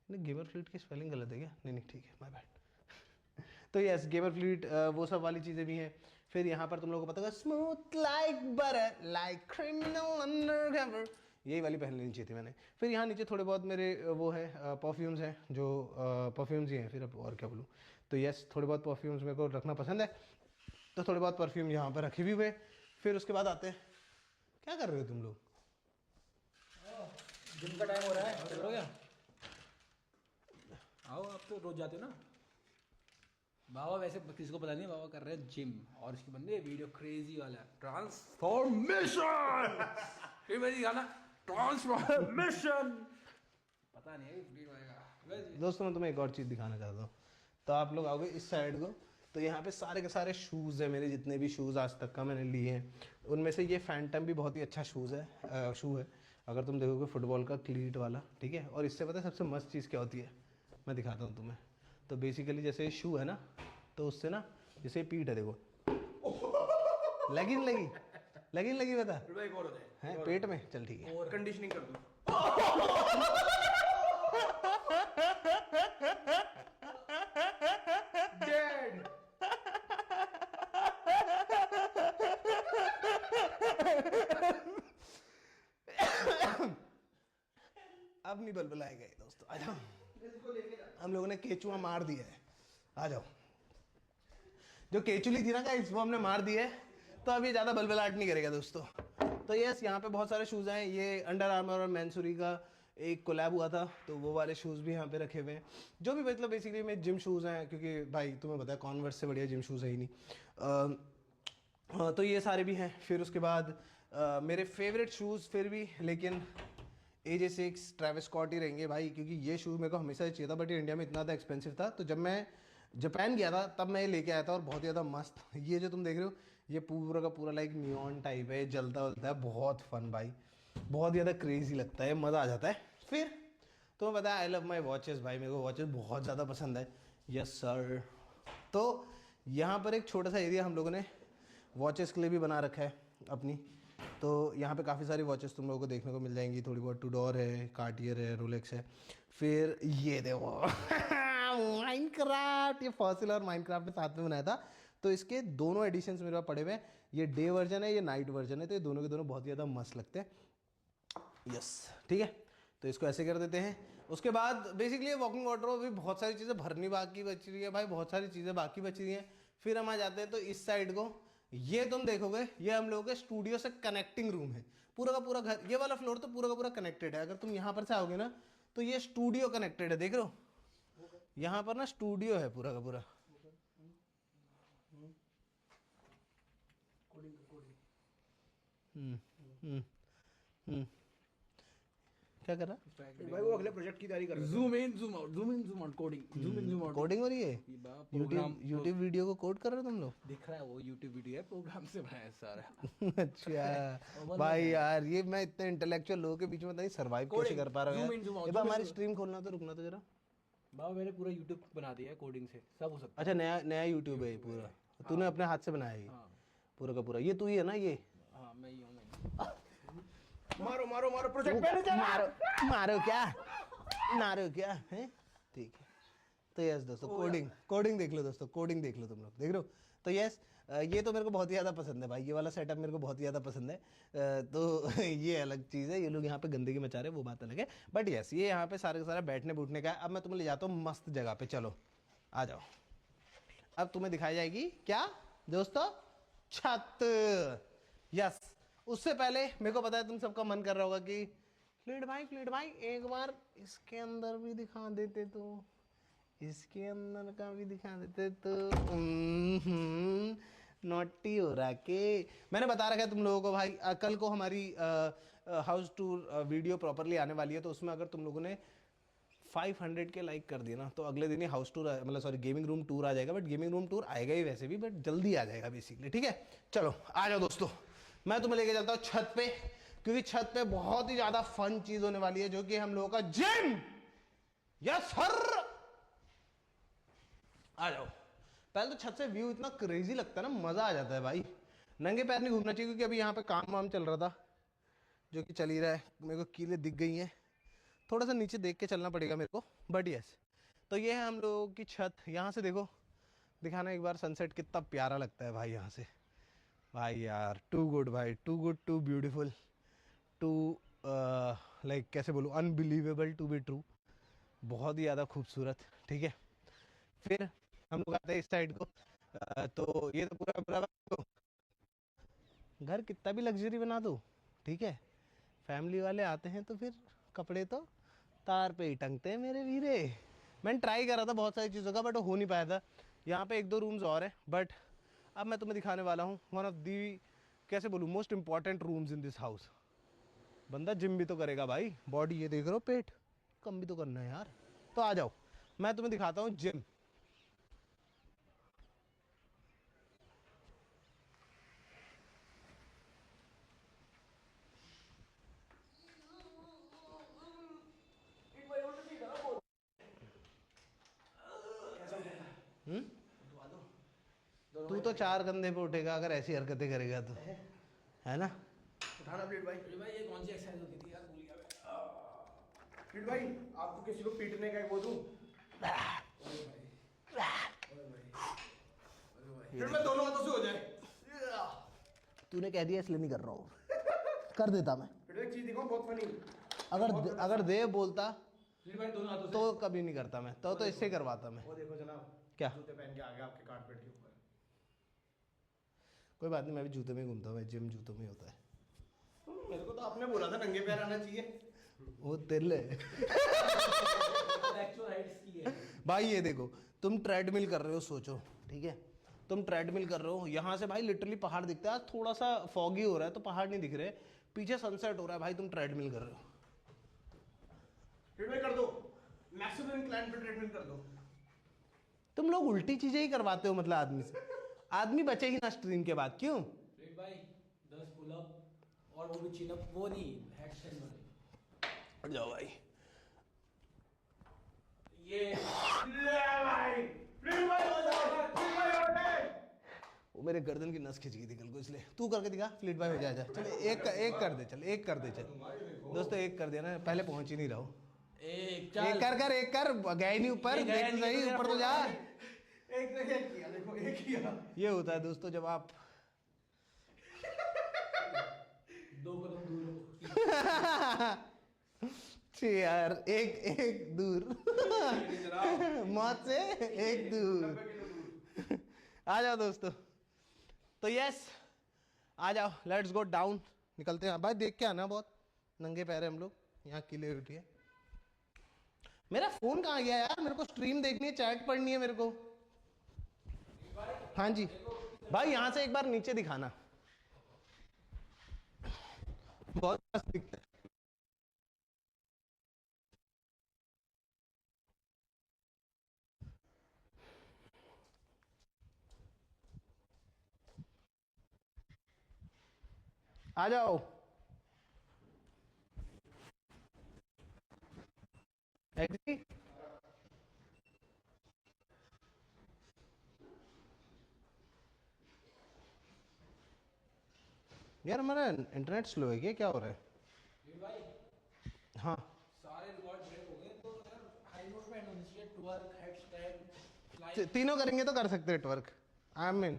नहीं, गेमर फ्लीट की स्पेलिंग गलत है क्या? नहीं ठीक है, माय बैड। तो यस, गेमर फ्लीट वो सब वाली चीज़ें भी हैं। फिर यहाँ पर तुम लोगों को पता होगा, smooth like butter like criminal undercover, यही वाली पहन लेनी चाहिए थी मैंने। फिर यहाँ नीचे थोड़े बहुत मेरे वो है परफ्यूम्स हैं, जो परफ्यूम्स ही हैं, फिर अब और क्या बोलूँ। तो यस, थोड़े बहुत परफ्यूम्स मेरे को रखना पसंद है, तो थोड़े बहुत परफ्यूम यहाँ पर रखे भी हुए। फिर उसके बाद आते हैं, क्या कर रहे हो तुम लोग? जिम का टाइम हो रहा है, चल रहा क्या? आओ, आप तो रोज जाते हो ना। बाबा वैसे किसी को पता नहीं, बाबा कर रहे हैं जिम, और इसकी बन रही है वीडियो क्रेजी वाला ट्रांसफॉर्मेशन। फिर मैं दिखाना ट्रांसफॉर्मेशन, पता नहीं है फ्री होएगा। दोस्तों मैं तुम्हें एक और चीज़ दिखाना चाहता हूँ। तो आप लोग आओगे इस साइड को, तो यहाँ पे सारे के सारे शूज़ हैं मेरे, जितने भी शूज़ आज तक का मैंने लिए हैं उनमें से ये फैंटम भी बहुत ही अच्छा शू है। अगर तुम देखोगे फुटबॉल का क्लीट वाला, ठीक है। और इससे पता है सबसे मस्त चीज़ क्या होती है, मैं दिखाता हूँ तुम्हें। तो बेसिकली जैसे शू है ना, तो उससे ना जैसे पीठ है, देखो लगी बता है पेट में, चल ठीक है, कंडीशनिंग कर दो। डेड। अब नहीं बलबलाएगा ये दोस्तों, आ जाओ। हम लोगों ने केचुआ मार दिया है, आ जाओ। जो केचुली थी ना गाइस, वो हमने मार दी है, तो अब ये ज़्यादा बलबलाहट नहीं करेगा दोस्तों। तो यस, यहाँ पे बहुत सारे शूज़ हैं। ये अंडर आर्मर और मैनसूरी का एक कोलैब हुआ था, तो वो वाले शूज़ भी यहाँ पे रखे हुए हैं। जो भी मतलब बेसिकली में जिम शूज़ हैं, क्योंकि भाई तुम्हें पता है कॉन्वर्स से बढ़िया जिम शूज़ है ही नहीं। हाँ, तो ये सारे भी हैं। फिर उसके बाद मेरे फेवरेट शूज़ फिर भी लेकिन AJ6 ट्रैविस स्कॉट ही रहेंगे भाई, क्योंकि ये शूज़ मेरे को हमेशा से चाहिए था, बट ये इंडिया में इतना ज़्यादा एक्सपेंसिव था। तो जब मैं जापान गया था तब मैं ये लेके आया था और बहुत ज़्यादा मस्त। ये जो तुम देख रहे हो ये पूरा का पूरा लाइक नियॉन टाइप है, जलता वलता है, बहुत फन भाई, बहुत ज़्यादा क्रेजी लगता है, मज़ा आ जाता है। फिर तुम्हें पता है आई लव माई वॉचेस भाई, मेरे को वॉचेस बहुत ज़्यादा पसंद है। Yes sir. तो यहाँ पर एक छोटा सा एरिया हम लोगों ने वॉचेस के लिए भी बना रखा है अपनी। तो यहाँ पे काफ़ी सारी वॉचेस तुम लोगों को देखने को मिल जाएंगी, थोड़ी बहुत टूडोर है, कार्टियर है, रोलेक्स है। फिर ये देखो माइनक्राफ्ट, ये फॉसिल और माइनक्राफ्ट ने साथ में बनाया था। तो इसके दोनों एडिशंस मेरे पास पड़े हुए हैं, ये डे वर्जन है, ये नाइट वर्जन है। तो ये दोनों के दोनों बहुत ज़्यादा मस्त लगते हैं। यस, ठीक है। तो इसको ऐसे कर देते हैं। उसके बाद बेसिकली वॉकिंग वार्डरोब भी बहुत सारी चीज़ें भरनी बाकी बच रही है भाई, बहुत सारी चीज़ें बाकी बच रही हैं। फिर हम आ जाते हैं तो इस साइड को, ये तुम देखोगे ये हम लोगों के स्टूडियो से कनेक्टिंग रूम है। पूरा का पूरा घर, ये वाला फ्लोर तो पूरा का पूरा कनेक्टेड है। अगर तुम यहाँ पर से आओगे ना तो ये स्टूडियो कनेक्टेड है, देख रहे हो यहाँ पर ना स्टूडियो है पूरा का पूरा। क्या कर रहा है भाई? वो अगले प्रोजेक्ट की तैयारी कर रहे हैं। Zoom in zoom out, zoom in zoom out, coding, zoom in zoom out. Coding हो रही है? प्रोग्राम यूट्यूब वीडियो को कोड कर रहे हो तुम लोग? दिख रहा है वो यूट्यूब वीडियो है, प्रोग्राम से बनाया है सारा। अच्छा भाई यार, ये मैं इतने इंटेलेक्चुअल लोगों के बीच में नहीं सर्वाइव कैसे कर पा रहा हूँ zoom in, zoom out, यार। zoom in, हमारी zoom out। स्ट्रीम खोलना तो, रुकना तो जरा। बाबा मैंने पूरा यूट्यूब बना दिया है कोडिंग से, सब हो सकता अच्छा, नया नया यूट्यूब है ये पूरा, तूने अपने हाथ से बनाया है ये? हाँ। पूरा का पूरा ये तू ही है ना ये? है। हाँ मैं ही हूँ, मैं मारो मारो मारो, प्रोजेक्ट पे नहीं चला। मारो क्या, मारो क्या है? ठीक है। तो यस दोस्तों, कोडिंग देख लो दोस्तों, कोडिंग देख लो तुम लोग, देख रहे हो? तो यस, ये तो मेरे को बहुत ही ज़्यादा पसंद है भाई, ये वाला सेटअप मेरे को बहुत ही ज़्यादा पसंद है। तो ये अलग चीज़ है, ये लोग यहाँ पे गंदगी मचा रहे हैं वो बात अलग है, बट यस ये यहाँ पे सारे का सारा बैठने बूठने का है। अब मैं तुम्हें ले जाता हूँ मस्त जगह पे, चलो आ जाओ। अब तुम्हें दिखाई जाएगी क्या दोस्तों? छत। यस, उससे पहले मेरे को पता है तुम सबका मन कर रहा होगा कि फ्लूइड भाई एक बार इसके अंदर भी दिखा देते तो, इसके अंदर का भी दिखा देते तो। नॉटी हो रहा के मैंने बता रखा है तुम लोगों को भाई, कल को हमारी हाउस टूर वीडियो प्रॉपरली आने वाली है। तो उसमें अगर तुम लोगों ने 500 के लाइक कर दिए ना तो अगले दिन ही हाउस टूर, मतलब सॉरी गेमिंग रूम टूर आ जाएगा। बट गेमिंग रूम टूर आएगा ही वैसे भी, बट जल्दी आ जाएगा बेसिकली, ठीक है? चलो आ जाओ दोस्तों, मैं तुम्हें लेके चलता हूँ छत पे, क्योंकि छत पे बहुत ही ज्यादा फन चीज होने वाली है, जो कि हम लोगों का जिम। यस सर, आ जाओ। पहले तो छत से व्यू इतना क्रेजी लगता है ना, मजा आ जाता है भाई। नंगे पैर नहीं घूमना चाहिए, क्योंकि अभी यहाँ पे काम वाम चल रहा था जो कि चल ही रहा है। मेरे को कीलें दिख गई हैं, थोड़ा सा नीचे देख के चलना पड़ेगा मेरे को, बट यस। तो ये है हम लोगों की छत। यहाँ से देखो, दिखाना एक बार सनसेट कितना प्यारा लगता है भाई यहाँ से। भाई यार टू गुड भाई, too good, too beautiful, too like कैसे बोलूँ, अनबिलीवेबल टू बी ट्रू। बहुत ही ज़्यादा खूबसूरत, ठीक है? फिर हम लोग आते हैं इस साइड को। तो ये तो पूरा पूरा घर कितना भी लग्जरी बना दो, ठीक है, फैमिली वाले आते हैं तो फिर कपड़े तो तार पे ही टंगते हैं मेरे वीरे। मैंने ट्राई करा था बहुत सारी चीज़ों का, बट वो हो नहीं पाया था। यहाँ पे एक दो रूम्स और हैं, बट अब मैं तुम्हें दिखाने वाला हूँ वन ऑफ दी, कैसे बोलूँ, most important rooms in this house. बंदा जिम भी तो करेगा भाई, बॉडी ये देख रहे हो, पेट कम भी तो करना है यार। तो आ जाओ, मैं तुम्हें दिखाता हूँ जिम। तू तो 4 कंधे पे उठेगा अगर ऐसी हरकतें करेगा तो, है ना? उठाना प्लीट भाई। भाई ये कौन सी एक्सरसाइज होती थी यार, भूल गया मैं। प्लीट भाई, आपको किसी को पीटने का वो दूं? फिर मैं दोनों हाथों से हो जाए। तूने कह दिया इसलिए नहीं कर रहा हूँ, कर देता मैं। फिर एक चीज दिखाऊं बहुत फनी। अगर देव बोलता भाई दोनों हाथों से। तो कभी नहीं करता मैं, तो इससे करवाता मैं। वो देखो जनाब, क्या? जूते पहन के आ गया आपके कारपेट के ऊपर। कोई बात नहीं, मैं भी जूते में घूमता हूँ, जिम जूतों में होता है। मेरे को तो आपने बोला था नंगे पैर आना चाहिए। वो तिल है एक्चुअल राइट्स की है। भाई। ये देखो, तुम ट्रेडमिल कर रहे हो, सोचो, ठीक है? तुम ट्रेडमिल कर रहे हो, यहाँ से भाई लिटरली पहाड़ दिखता है। आज थोड़ा सा फॉगी हो रहा है तो पहाड़ नहीं दिख रहे, पीछे सनसेट हो रहा है भाई, तुम ट्रेडमिल कर रहे हो। ट्रेडमिल कर दो, मैक्सिमम इंक्लाइन पे ट्रेडमिल कर दो। तुम लोग उल्टी चीजें ही करवाते हो, मतलब आदमी से आदमी बचे ही ना स्ट्रीम के बाद, क्यों? फ्लिप भाई 10 पुलअप और वो भी चिनअप, वो नहीं हैंडस्टैंड वाले। हट जाओ भाई। ये भाई फ्लिप भाई हो जाओ, फ्लिप भाई हो जाए। वो मेरे गर्दन की नस खिंच गई थी कल को, इसलिए तू करके दिखा। फ्लिट भाई हो जाए जा, चल एक कर दे, चल एक कर दे, चल दोस्तों एक कर दिया ना, पहले पहुंच ही नहीं रहा हूं। एक एक कर गए ही नहीं ऊपर, गया देख नहीं, सही ऊपर तो जा। एक ने किया, देखो एक किया। ये होता है दोस्तों जब आप 2 कदम दूर हो। छी यार, एक दूर मौत से एक दूर। आ जाओ दोस्तों, तो यस आ जाओ, लेट्स गो डाउन, निकलते हैं भाई। देख के आना, बहुत नंगे पैर हैं हम लोग, यहाँ किले उठिए। मेरा फोन कहाँ गया यार? मेरे को स्ट्रीम देखनी है, चैट पढ़नी है मेरे को। हाँ जी भाई, यहाँ से एक बार नीचे दिखाना, बहुत मस्त दिखता है। आ जाओ। एग्री? यार हमारा इंटरनेट स्लो है क्या हो रहा है? हाँ सारे रिकॉर्ड ब्रेक हो गए, तो अगर हाई नोट पे एंड होनी चाहिए। ट्वर्क, हैंडस्टैंड, तीनों करेंगे तो कर सकते हैं ट्वर्क। आई मीन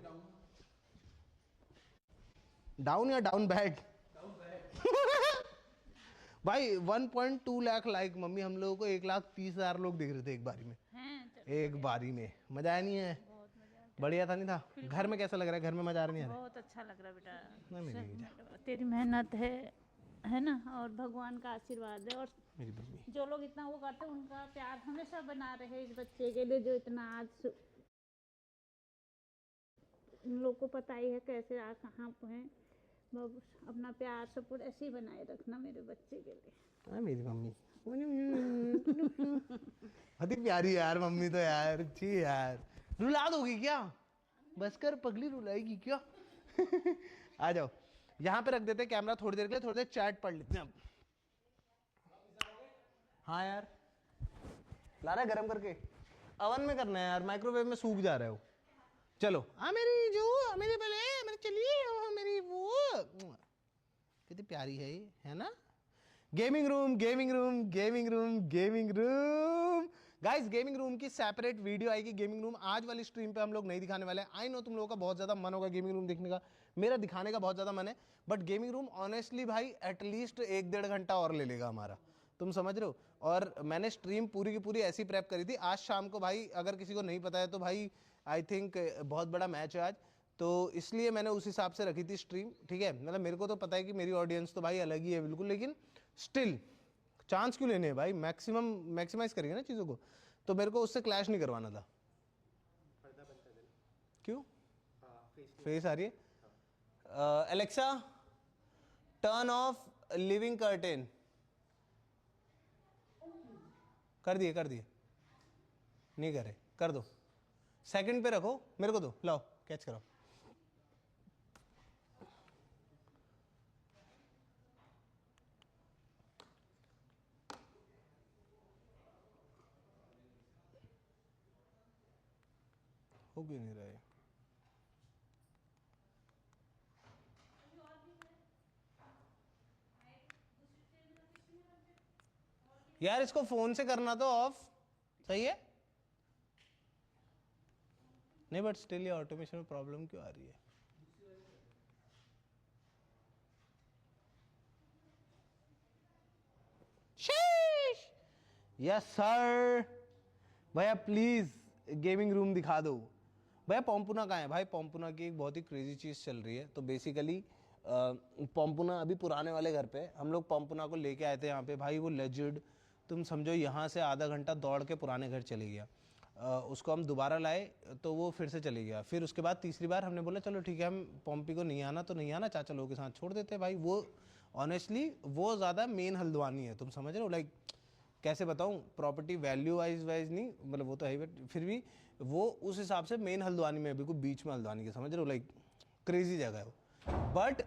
डाउन या डाउन बैड। भाई 1.2 लाख लाइक मम्मी, हम लोगों को 1,30,000 लोग दिख रहे थे एक बारी में। एक बारी में मजा आया नहीं है? बढ़िया था नहीं था? घर में कैसा लग रहा है? घर में मजा आ रहा नहीं आ रहा? बहुत अच्छा लग रहा है बेटा। नहीं, मेरी जा। तेरी मेहनत है ना, और भगवान का आशीर्वाद है, और मेरी मम्मी जो लोग इतना वो करते हैं उनका प्यार हमेशा बना रहे इस बच्चे के लिए, जो इतना आज उन लोग को पता ही है कैसे आज कहाँ पे हैं। बाबू अपना प्यार सपोर्ट ऐसे ही बनाए रखना मेरे बच्चे के लिए। हाँ मेरी मम्मी अति प्यारी यार मम्मी तो यार, अच्छी यार। रुला दोगी क्या? बस कर पगली, रुलाएगी क्या? आ जाओ, यहाँ पे रख देते कैमरा थोड़ी देर के लिए, थोड़ी देर चैट पढ़ लेते हैं अब। हाँ यार ला रहा है गरम करके, अवन में करना है यार, माइक्रोवेव में सूख जा रहा है वो। चलो हाँ मेरी जो मेरे पहले मेरे चलिए, मेरी वो कितनी प्यारी है ये, है ना? Gaming room gaming room gaming room gaming room guys, gaming room की सेपरेट वीडियो आएगी। गेमिंग रूम आज वाली स्ट्रीम पे हम लोग नहीं दिखाने वाले हैं। आई नो तुम लोगों का बहुत ज्यादा मन होगा गेमिंग रूम देखने का, मेरा दिखाने का बहुत ज्यादा मन है, बट गेमिंग रूम ऑनेस्टली भाई एटलीस्ट 1-1.5 घंटा और ले लेगा हमारा, तुम समझ रहे हो। और मैंने स्ट्रीम पूरी की पूरी ऐसी प्रेप करी थी आज शाम को भाई, अगर किसी को नहीं पता है तो भाई आई थिंक बहुत बड़ा मैच है आज, तो इसलिए मैंने उस हिसाब से रखी थी स्ट्रीम, ठीक है। मतलब मेरे को तो पता है कि मेरी ऑडियंस तो भाई अलग ही है बिल्कुल, लेकिन स्टिल चांस क्यों लेने हैं भाई, मैक्सिमाइज करेंगे ना चीज़ों को, तो मेरे को उससे क्लैश नहीं करवाना था। क्यों? फेस आ रही है। Alexa turn off living curtain. कर दिए नहीं करे, कर दो, सेकंड पे रखो, मेरे को दो, लाओ कैच कराओ। हो क्यों नहीं रहा है? यार इसको फोन से करना तो ऑफ सही है नहीं, बट स्टिल ये ऑटोमेशन में प्रॉब्लम क्यों आ रही है? यस सर, भैया प्लीज गेमिंग रूम दिखा दो। भैया पॉम्पुना कहाँ है भाई? पॉम्पुना की एक बहुत ही क्रेजी चीज़ चल रही है। तो बेसिकली पॉम्पुना अभी पुराने वाले घर पे, हम लोग पॉम्पुना को लेके आए थे यहाँ पे भाई, वो लेजेंड तुम समझो यहाँ से आधा घंटा दौड़ के पुराने घर चले गया। उसको हम दोबारा लाए तो वो फिर से चली गया। फिर उसके बाद तीसरी बार हमने बोला चलो ठीक है, हम पॉम्पी को नहीं आना तो नहीं आना, चाचा लोगों के साथ छोड़ देते हैं भाई। वो ऑनेस्टली वो ज़्यादा मेन हल्द्वानी है, तुम समझ रहे हो, लाइक कैसे बताऊँ, प्रॉपर्टी वैल्यू वाइज नहीं, मतलब वो तो है बट फिर भी वो उस हिसाब से मेन हल्द्वानी में है, बिल्कुल बीच में हल्द्वानी के, समझ रहे हो, लाइक क्रेजी जगह है वो। बट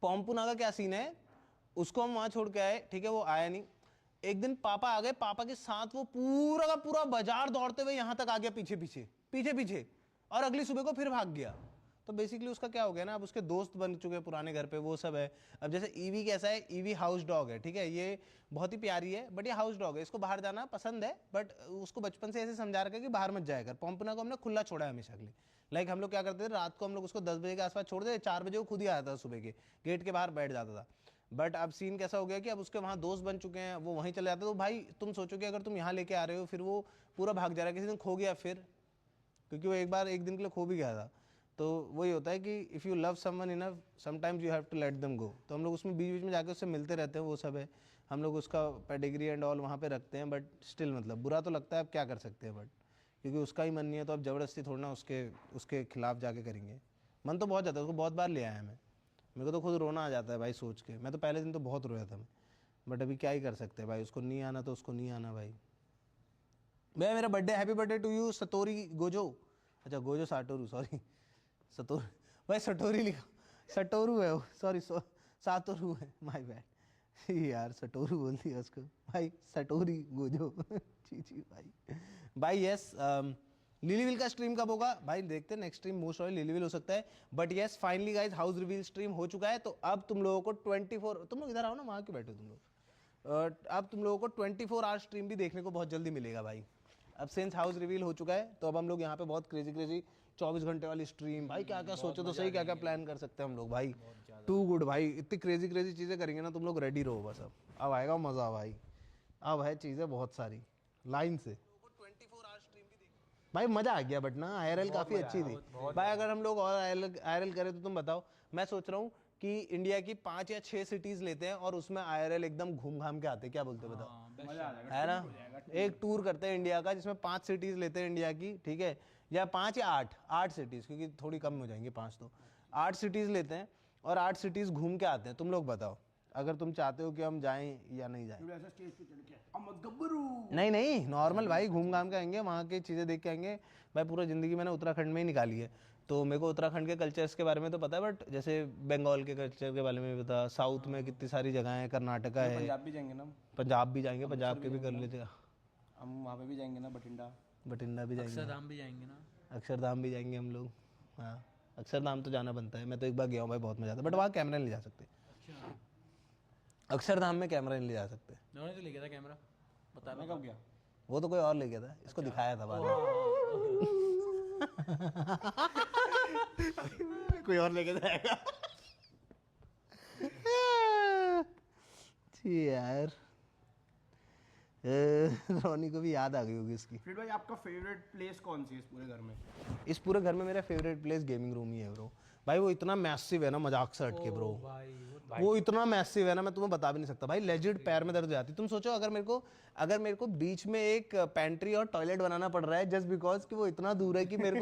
पॉम्पुना का क्या सीन है, उसको हम वहाँ छोड़ के आए, ठीक है, वो आया नहीं। एक दिन पापा आ गए, पापा के साथ वो पूरा का पूरा बाजार दौड़ते हुए यहाँ तक आ गया, पीछे पीछे, और अगली सुबह को फिर भाग गया। तो बेसिकली उसका क्या हो गया ना, अब उसके दोस्त बन चुके हैं पुराने घर पे, वो सब है। अब जैसे ईवी कैसा है, ईवी हाउस डॉग है, ठीक है, ये बहुत ही प्यारी है बट ये हाउस डॉग है, इसको बाहर जाना पसंद है, बट उसको बचपन से ऐसे समझा रखा है कि बाहर मत जाया कर। पॉम्पुना को हमने खुला छोड़ा है हमेशा के लिए। लाइक हम लोग क्या करते थे, रात को हम लोग उसको 10 बजे के आसपास छोड़ दे, 4 बजे वो खुद ही आता था, सुबह के गेट के बाहर बैठ जाता था। बट अब सीन कैसा हो गया कि अब उसके वहाँ दोस्त बन चुके हैं, वो वहीं चले जाते हैं। तो भाई तुम सोचो कि अगर तुम यहाँ लेके आ रहे हो, फिर वो पूरा भाग जा रहा है, किसी दिन खो गया फिर, क्योंकि वो एक बार एक दिन के लिए खो भी गया था। तो वही होता है कि if you love someone enough sometimes you have to let them go. तो हम लोग उसमें बीच बीच में जाकर उससे मिलते रहते हैं, वो सब है, हम लोग उसका पेडिग्री एंड ऑल वहाँ पे रखते हैं। बट स्टिल मतलब बुरा तो लगता है, अब क्या कर सकते हैं, बट क्योंकि उसका ही मन नहीं है तो अब ज़बरदस्ती थोड़ा ना उसके खिलाफ जाके करेंगे। मन तो बहुत जाता है, उसको बहुत बार ले आया मैं, मेरे को तो खुद रोना आ जाता है भाई सोच के। मैं तो पहले दिन तो बहुत रोया था मैं, बट अभी क्या ही कर सकते हैं भाई, उसको नहीं आना तो उसको नहीं आना भाई। भैया मेरा birthday, happy birthday to you Satori Gojo, अच्छा गोजो साटोरू, सॉरी सतोरू भाई, सटोरी लिखा, सटोरू है वो, सॉरी सातोरू है, माय बैड यार, सटोरू बोल दिया उसको भाई, सटोरी गोजो जी भाई यस। लिलीविल का स्ट्रीम कब होगा भाई, देखते हैं नेक्स्ट स्ट्रीम मोस्ट ऑफ लिलीविल हो सकता है। But yes finally guys house reveal stream हो चुका है। तो अब तुम लोगों को 24, तुम लोग इधर आओ ना, वहाँ क्यों बैठे हो तुम लोग, अब तुम लोगों को 24 आवर स्ट्रीम भी देखने को बहुत जल्दी मिलेगा भाई। अब सिंस हाउस रिवील हो चुका है तो अब हम लोग यहाँ पे बहुत क्रेजी 24 घंटे वाली स्ट्रीम, भाई क्या क्या सोचो तो सही, क्या क्या प्लान कर सकते हैं हम लोग भाई, टू गुड भाई, इतनी क्रेजी चीज़ें करेंगे ना, तुम लोग रेडी रहो बस। अब आएगा मज़ा भाई, अब है चीज़ें बहुत सारी लाइन से भाई, मज़ा आ गया। बट ना IRL काफ़ी अच्छी थी भाई, अगर हम लोग और IRL करें तो तुम बताओ। मैं सोच रहा हूँ कि इंडिया की 5 या 6 सिटीज़ लेते हैं और उसमें IRL एकदम घूम घाम के आते हैं, क्या बोलते हो बताओ, है ना, एक टूर करते हैं इंडिया का जिसमें 5 सिटीज़ लेते हैं इंडिया की, ठीक है, या 5 या 8 सिटीज़, क्योंकि थोड़ी कम हो जाएंगी 5, तो 8 सिटीज़ लेते हैं और 8 सिटीज़ घूम के आते हैं। तुम लोग बताओ अगर तुम चाहते हो कि हम जाएं या नहीं जाएं। नहीं नॉर्मल भाई, घूम घाम के आएंगे, वहाँ की चीज़ें देख के आएंगे भाई। पूरा ज़िंदगी मैंने उत्तराखंड में ही निकाली है, तो मेरे को उत्तराखंड के कल्चर्स के बारे में तो पता है, बट जैसे बंगाल के कल्चर के बारे में भी पता, साउथ में कितनी सारी जगह है, कर्नाटका है, पंजाब भी जाएंगे ना, पंजाब भी जाएंगे, पंजाब के भी कर लेते, हम वहाँ पे भी जाएंगे ना, बठिंडा भी जाएंगे, अक्षरधाम भी जाएंगे ना, अक्षरधाम भी जाएंगे हम लोग। हाँ अक्षरधाम तो जाना बनता है, मैं तो एक बार गया हूँ भाई, बहुत मजा आता है, बट वहाँ कैमरा नहीं ले जा सकते, अक्षरधाम में कैमरा नहीं ले जा सकते। उन्होंने तो ले गया था कैमरा, बता मैं कब गया, वो तो कोई और ले गया था, इसको दिखाया था बाद में कोई और लेके जाएगा यार। रोनी को भी याद आ गई होगी इसकी। फिर भाई आपका फेवरेट प्लेस कौन सी है इस पूरे घर में? इस पूरे घर में मेरा फेवरेट प्लेस गेमिंग रूम ही है ब्रो भाई। वो इतना मैसिव है ना, मजाक से हट के ब्रो, वो इतना मैसिव है ना, मैं तुम्हें बता भी नहीं सकता भाई, लेजिट पैर में दर्द हो जाती। तुम सोचो अगर मेरे को बीच में एक पेंट्री और टॉयलेट बनाना पड़ रहा है जस्ट बिकॉज कि वो इतना दूर है कि मेरे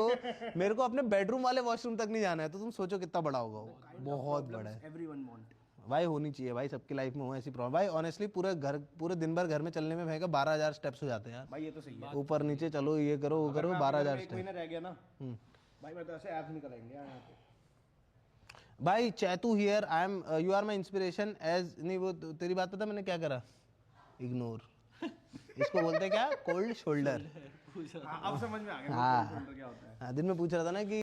को अपने बेडरूम वाले वॉशरूम तक नहीं जाना है, तो तुम सोचो कितना बड़ा होगा वो, बहुत बड़ा है एवरीवन वांट भाई, होनी चाहिए भाई, सबकी लाइफ में हो ऐसी प्रॉब्लम भाई। ऑनेस्टली पूरे दिन भर घर में चलने में भाई 12,000 स्टेप्स हो जाते हैं यार भाई, ये तो सही है। ऊपर नीचे चलो, ये करो वो करो, 12,000 एक स्टेप्स महीना रह गया ना भाई, मैं तो ऐसे ऐप्स निकलेंगे यहाँ पे भाई। Chaitu here, I am you are my inspiration as, नहीं वो तेरी बात पता मैंने क्या करा, इग्नोर इसको बोलते क्या, कोल्ड शोल्डर। अब समझ में आ गया हाँ, दिन में पूछ रहा था ना कि